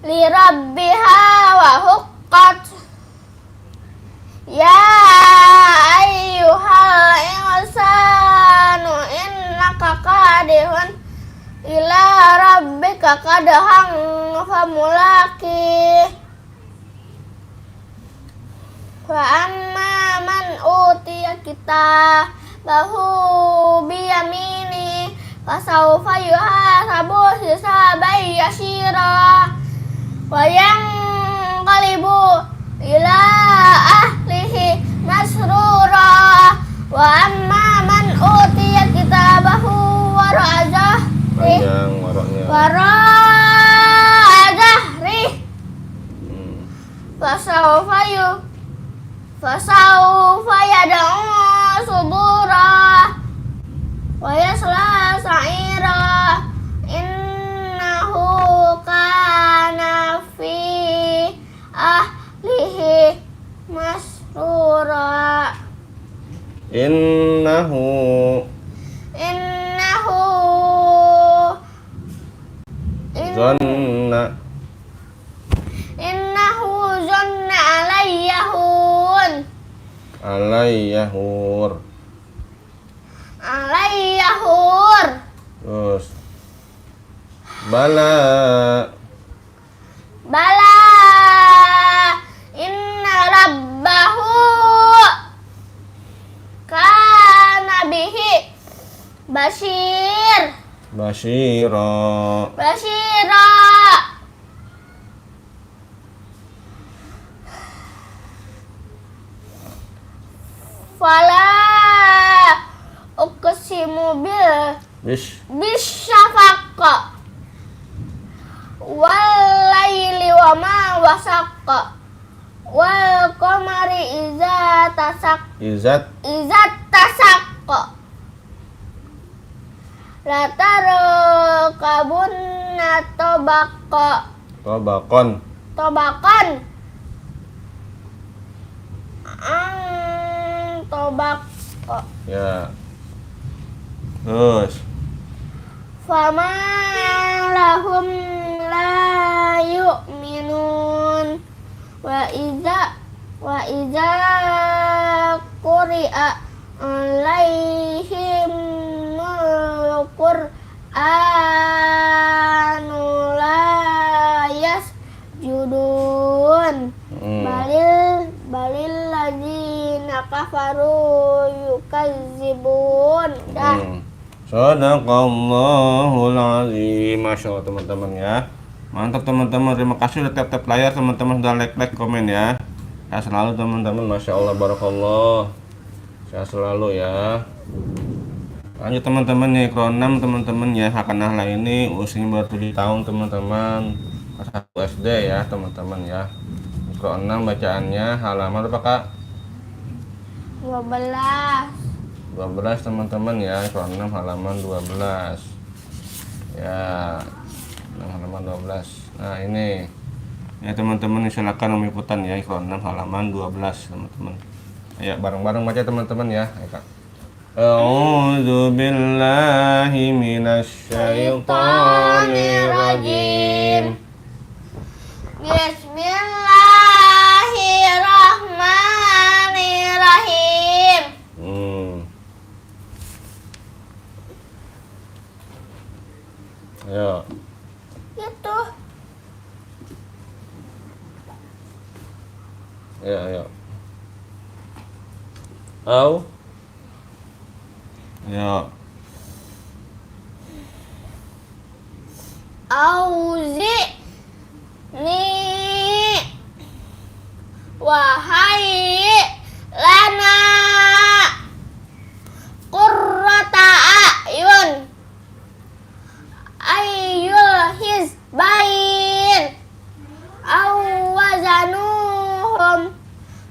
li rabbiha wa huqqat ya ayyuhal insanu innaka kadihun ila rabbika kadhan famulaqih wa amma man utiya kitabahu biyamini fasawfa yuhasabu hisaban yasira wa yanqalibu ila ahlihi masrura wa amma man utiya kitabahu wara'a zahri fasawfa yad'u subura wa yasla sa'ira Innahu Innahu zanna Innahu zanna alayyahun alayyahur. Alayyahur Terus bala Bala Inna rabbahu kana bihi Basir basyira. Basira Fala Uqsimu Bisyafaq Wal laili wa ma wasaq Wal qamari iza tasaq La tarkabunna Tabaqan. Tobakan Tobak Ya. Terus Fama lahum la yu'minun Wa iza quri'a alaihim Qur'anu la yasjudun Balil ladzina kafaru yukazzibun Sadaqallahul azim. Masya Allah teman-teman ya. Mantap teman-teman. Terima kasih udah tap-tap layar teman-teman, sudah like komen ya. Sehat selalu teman-teman. Masya Allah barakallah. Sehat selalu ya. Lanjut teman-teman nih, Iqra 6 teman-teman ya. Hakanahla ini usianya baru 7 tahun teman-teman. Kelas 1 SD ya teman-teman ya. Iqra 6 bacaannya halaman berapa Kak? 12 teman-teman ya. Iqra 6 halaman 12 ya. 6 halaman 12. Nah ini ya teman-teman, silakan mengikutan ya. Iqra 6 halaman 12 teman-teman. Ayo bareng-bareng baca teman-teman ya. Ayo Kak. A'udzu billahi minasy syaithanir rajim. Bismillahirrahmanirrahim. Ayo. Itu Ayo. Au. Ayo. Auzi ni wahai lana qurrata ayun ayyul hizbain awazanuhum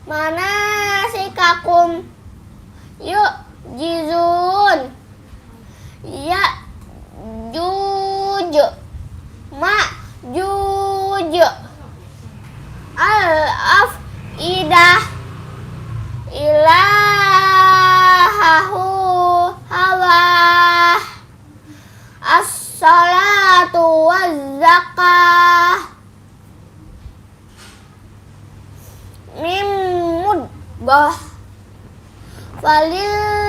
manasikakum yuk jizun ya juju ma juju al afidah ilahahu hawa as-salatu waz-zakah mimudghah falillahil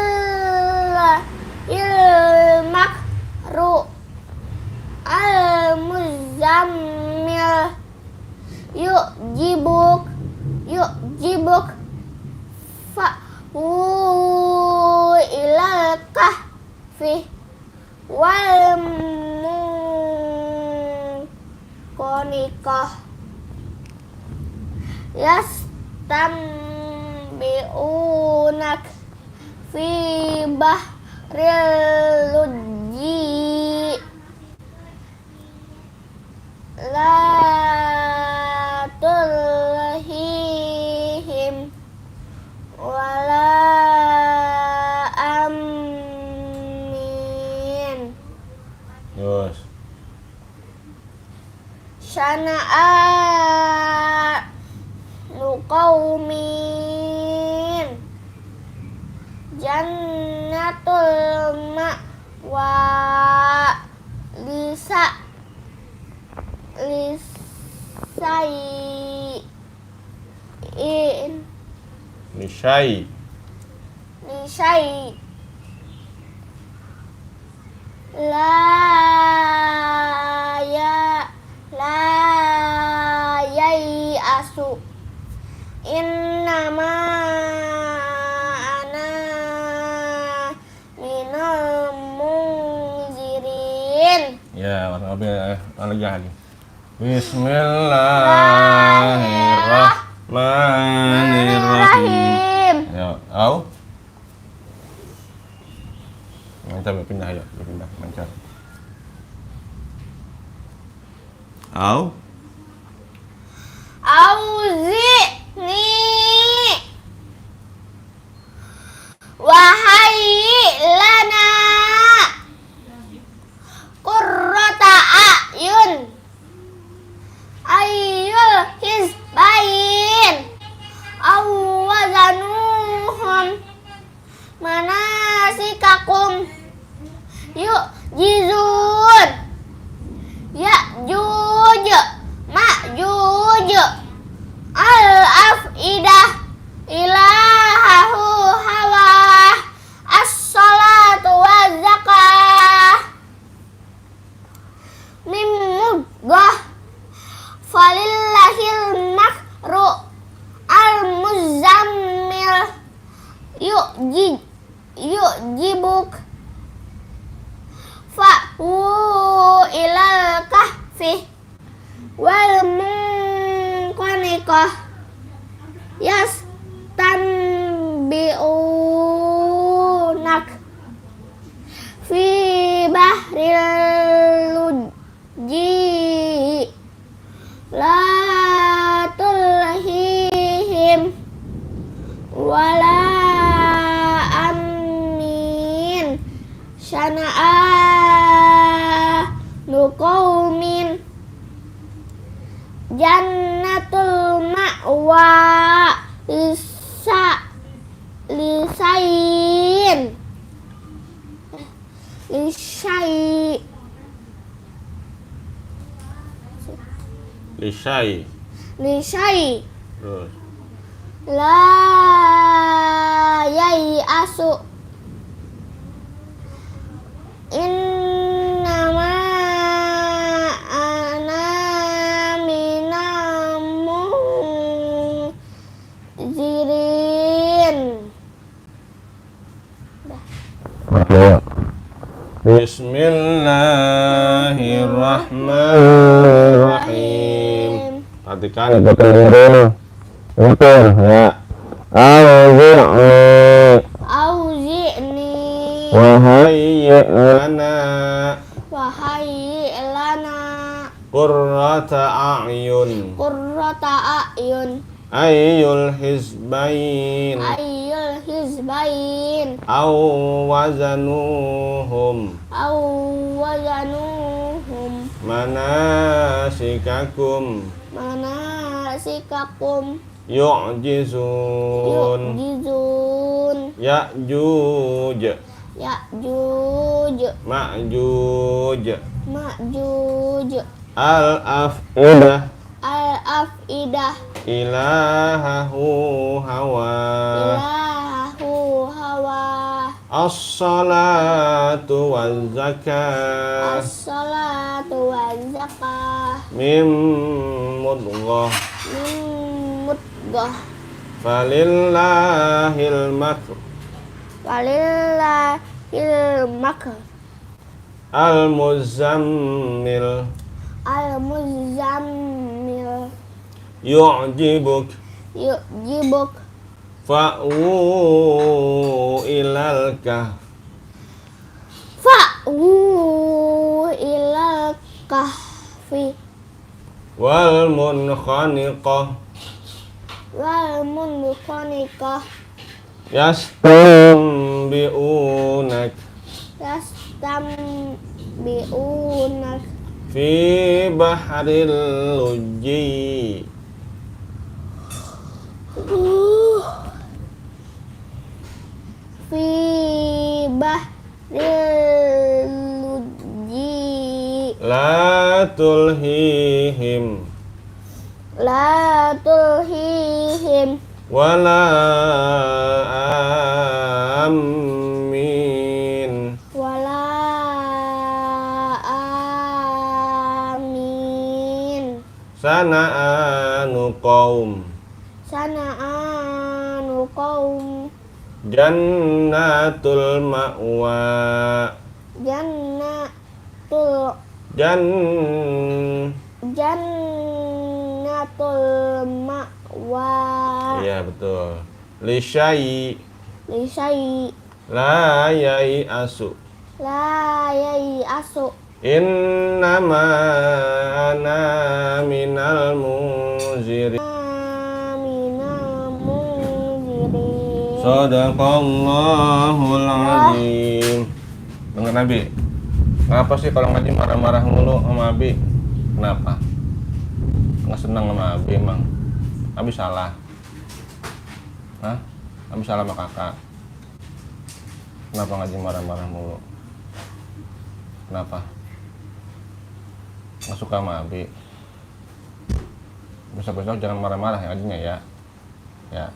makru al-muzammil yuk jibuk fa'u ilal kahfi wal munqanikah yastambi'unak fi bahril lujji la tulhihim wala amin Terus. Sana'a nuqaumin Jannatul ma'wa Lisai. lisai la yai asu innama ana minal munzirin. Ya, lagi. Bismillahirrahmanirrahim. Ya, au. Mantap, pindah ya, pindah, mantap. Au. Auzi'ni wahai lana qurrata a'yun ayyul hizbain awwazanuhum manasikakum yu'jizun ya'juj ma'juj al-af'idah ilahahu hawa as-salatu wa zakah min mudghah falillahil makru al-muzammil yu'jibuk fa'u ilal kahfi wal munqaniqah yastanbi'unak fi bahril lujji la tulhihim wala amin syana'a nuqaumin jannatul ma'wa lisayin lisai Terus. la yai asu innama ana minal munzirin. Bismillahirrahmanirrahim. Perhatikan itu keliru. Itu ya. Auzi'ni Wahai lana wahai lana qurrata a'yun qurrata a'yun ayyul hizbain ayyul hizbain awwazanuhum awwazanuhum manasikakum manasikakum yu'jizun ya'juj ma'juj al-af'idah al-af'idah ilahahu hawa as-salatu waz-zakah as-salatu waz-zakah mim mudghah falillahil makr al-muzammil yu'jibuk fa'u ilal kahfi wal munkhaniqah yastanbi'unak fi bahril lujji fi bahril lujji La tulhihim la tulhihim wala amin wala amin sana'anu qaum sana'anu qaum jannatul ma'wa jannatul ma'wa Iya betul. Lisyai lisai la yai asu la yai asu innama ana minal munzirin. minal munzirin. Sadaqallahul azim. Dengar Nabi. Kenapa sih kalau ngaji marah-marah mulu sama Abi? Kenapa? Nggak senang sama Abi emang? Abi salah. Hah? Abi salah sama kakak. Kenapa ngaji marah-marah mulu? Kenapa? Nggak suka sama Abi? Besok-besok jangan marah-marah ya ngajinya ya. Ya.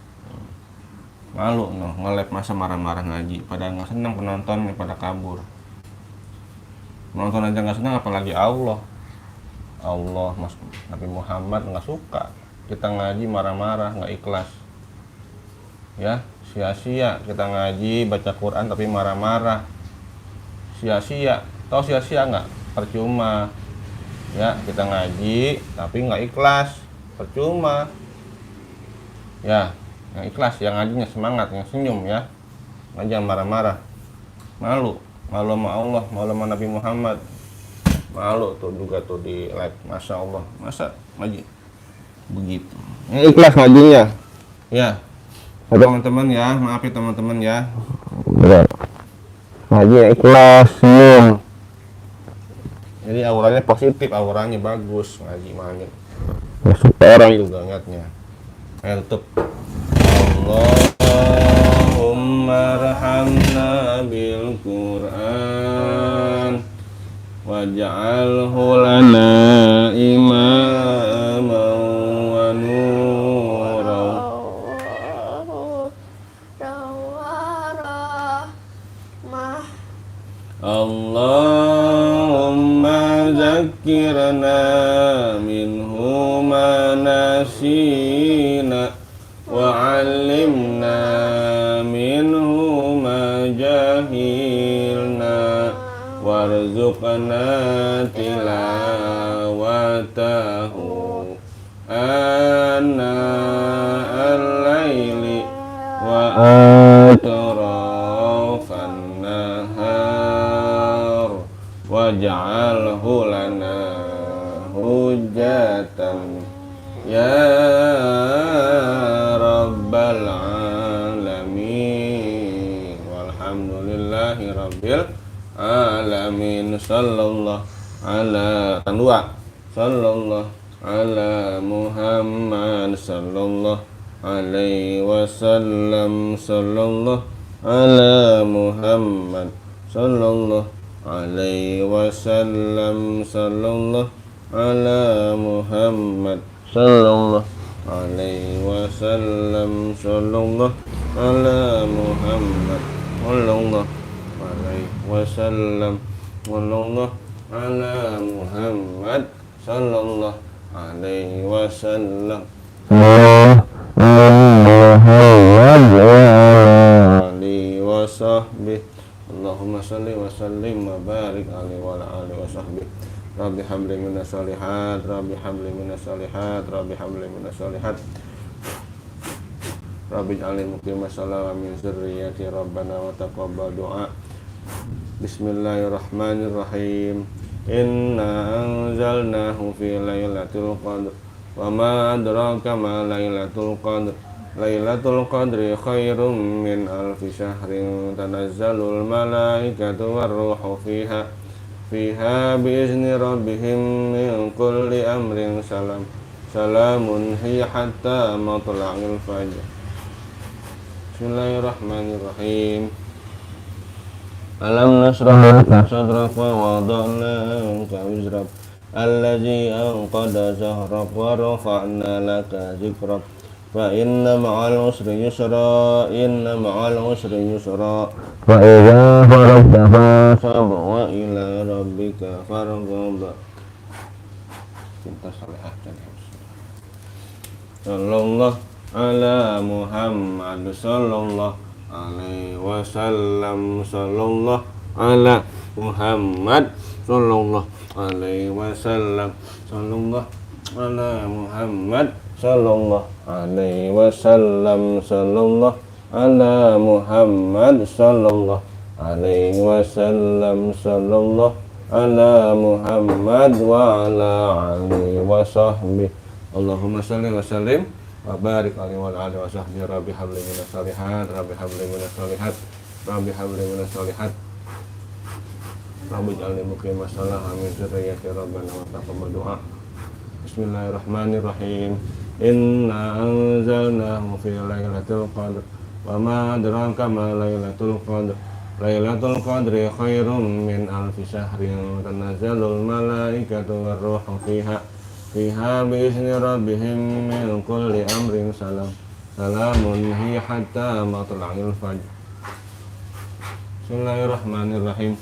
Malu noh, nge-live masa marah-marah ngaji. Padahal nggak senang penonton pada kabur. Penonton aja nggak senang apalagi Allah. Allah, Mas Nabi Muhammad nggak suka. Kita ngaji marah-marah, nggak ikhlas. Ya, sia-sia kita ngaji, baca Quran tapi marah-marah. Sia-sia. Tahu sia-sia nggak? Percuma. Ya, kita ngaji tapi nggak ikhlas. Percuma. Ya, yang ikhlas, yang ngajinya semangat, yang senyum ya. Ngaji yang marah-marah. Malu sama Allah, malu sama Nabi Muhammad. Malu tuh juga tuh di live. Masya Allah, masa ngaji begitu. Ikhlas ngajinya. Ya. Teman-teman ya, maaf ya teman-teman ya. Ngaji ikhlas, senyum. Jadi auranya positif, auranya bagus ngaji mani. Masuk orang juga ngeliatnya. Ayo tutup. Allahumma arhamna bil Qur'an waj'alhu lana imaman wa nuran. Allahumma zakkirna minhu ma nasina wa'allimna minhu ma jahilna warzuqna tilawatahu ana al-laili wa atrafan nahar waj'alhu lana hujjatan ya rabbal alamin walhamdulillahi rabbil alamin sallallahu ala sallallahu ala Muhammad sallallahu alaihi wasallam sallallahu ala Muhammad sallallahu alaihi wasallam sallallahu ala Muhammad sallallahu alaihi wasallam sallallahu ala Muhammad sallallahu alaihi wasallam sallallahu ala Muhammad sallallahu alaihi wasallam alihi wa sahbihi Allahumma salli wa sallim wa barik alaihi wa ala alihi wa sahbihi Rabbi habli minas shalihat Rabbi habli minas shalihat Rabbi habli minas shalihat Rabbi ij'alni muqimas shalah wa min dzurriyyati Rabbana wa taqabbal du'a. Bismillahirrahmanirrahim. Inna anzalnahu fi lailatul qadr wa ma adraka ma lailatul qadr. Lailatul qadri khairum min alfi syahrin tanazzalul malaikatu warruhu fiha biizni rabbihim min kulli amrin salamun hiya hatta matla'il fajr. Bismillahirrahmanirrahim. Alam nasrah laka sadrak wa wada'na anka wizrak allazi anqada zahrak wa rafa'na laka zikrak fa inna ma'al usri yusra inna ma'al usri yusra fa idza faragta fansab wa ila rabbika farghab. Cinta salihah dan sallallahu ala Muhammad sallallahu alaihi wasallam sallallahu ala Muhammad sallallahu alaihi wasallam sallallahu ala Muhammad sallallahu alaihi wasallam sallallahu ala Muhammad sallallahu alaihi wasallam sallallahu ala Muhammad wa ala alihi wa sahbihi. Allahumma shalli wa sallim wa barik alaihi wa ala alihi wa sahbihi. Rabbi habli minas shalihat, Rabbi habli minas shalihat, Rabbi habli minas shalihat, Rabbi ij'alni muqimas shalah min dzurriyyati rabbana wa taqabbal du'a. Bismillahirrahmanirrahim. Inna anzalnahu fi lailatul qadr wa ma adraka ma lailatul qadr. Lailatul qadri khairum min alfi syahrin tanazzalul malaikatu warruhu fiha bi'izni rabbihim min kulli amrin salam salamun hiya hatta matla'il fajr. Bismillahirrahmanirrahim.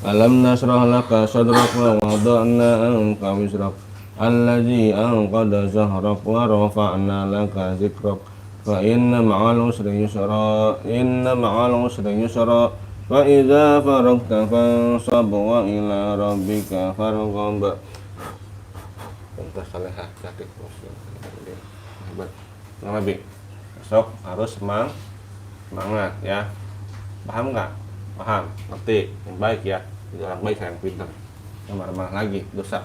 Alam nasrah laka sadrak wa wada'na anka wizrak allazi anqada zahrak wa rafa'na laka zikrak fa inna ma'al usri yusra inna ma'al usri yusra fa idza faragta fansab wa ila rabbika farghab. Cinta salihah cantik hebat. Nabi besok harus semangat ya. Paham nggak? Paham, ngerti, yang baik ya. Jadi orang baik yang pintar. Yang marah-marah lagi dosa.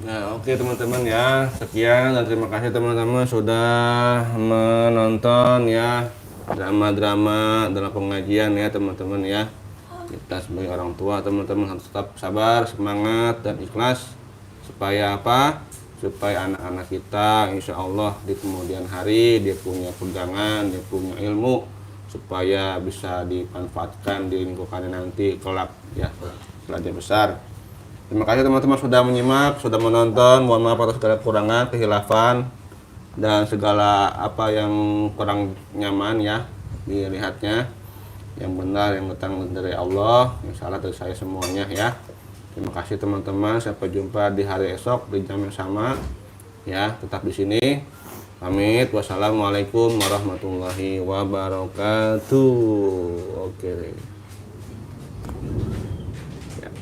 Nah, oke teman-teman ya, sekian dan terima kasih teman-teman sudah menonton ya drama-drama dalam pengajian ya teman-teman ya. Kita sebagai orang tua teman-teman harus tetap sabar, semangat dan ikhlas supaya apa? Supaya anak-anak kita insya Allah di kemudian hari dia punya pegangan, dia punya ilmu supaya bisa dimanfaatkan di lingkungannya nanti kelak ya setelah dia besar. Terima kasih teman-teman sudah menyimak, sudah menonton. Mohon maaf atas segala kekurangan, kehilafan, dan segala apa yang kurang nyaman ya dilihatnya. Yang benar yang datang dari Allah, yang salah dari saya semuanya ya. Terima kasih teman-teman. Sampai jumpa di hari esok di jam yang sama. Ya, tetap di sini. Pamit. Wassalamualaikum warahmatullahi wabarakatuh. Oke. Ya.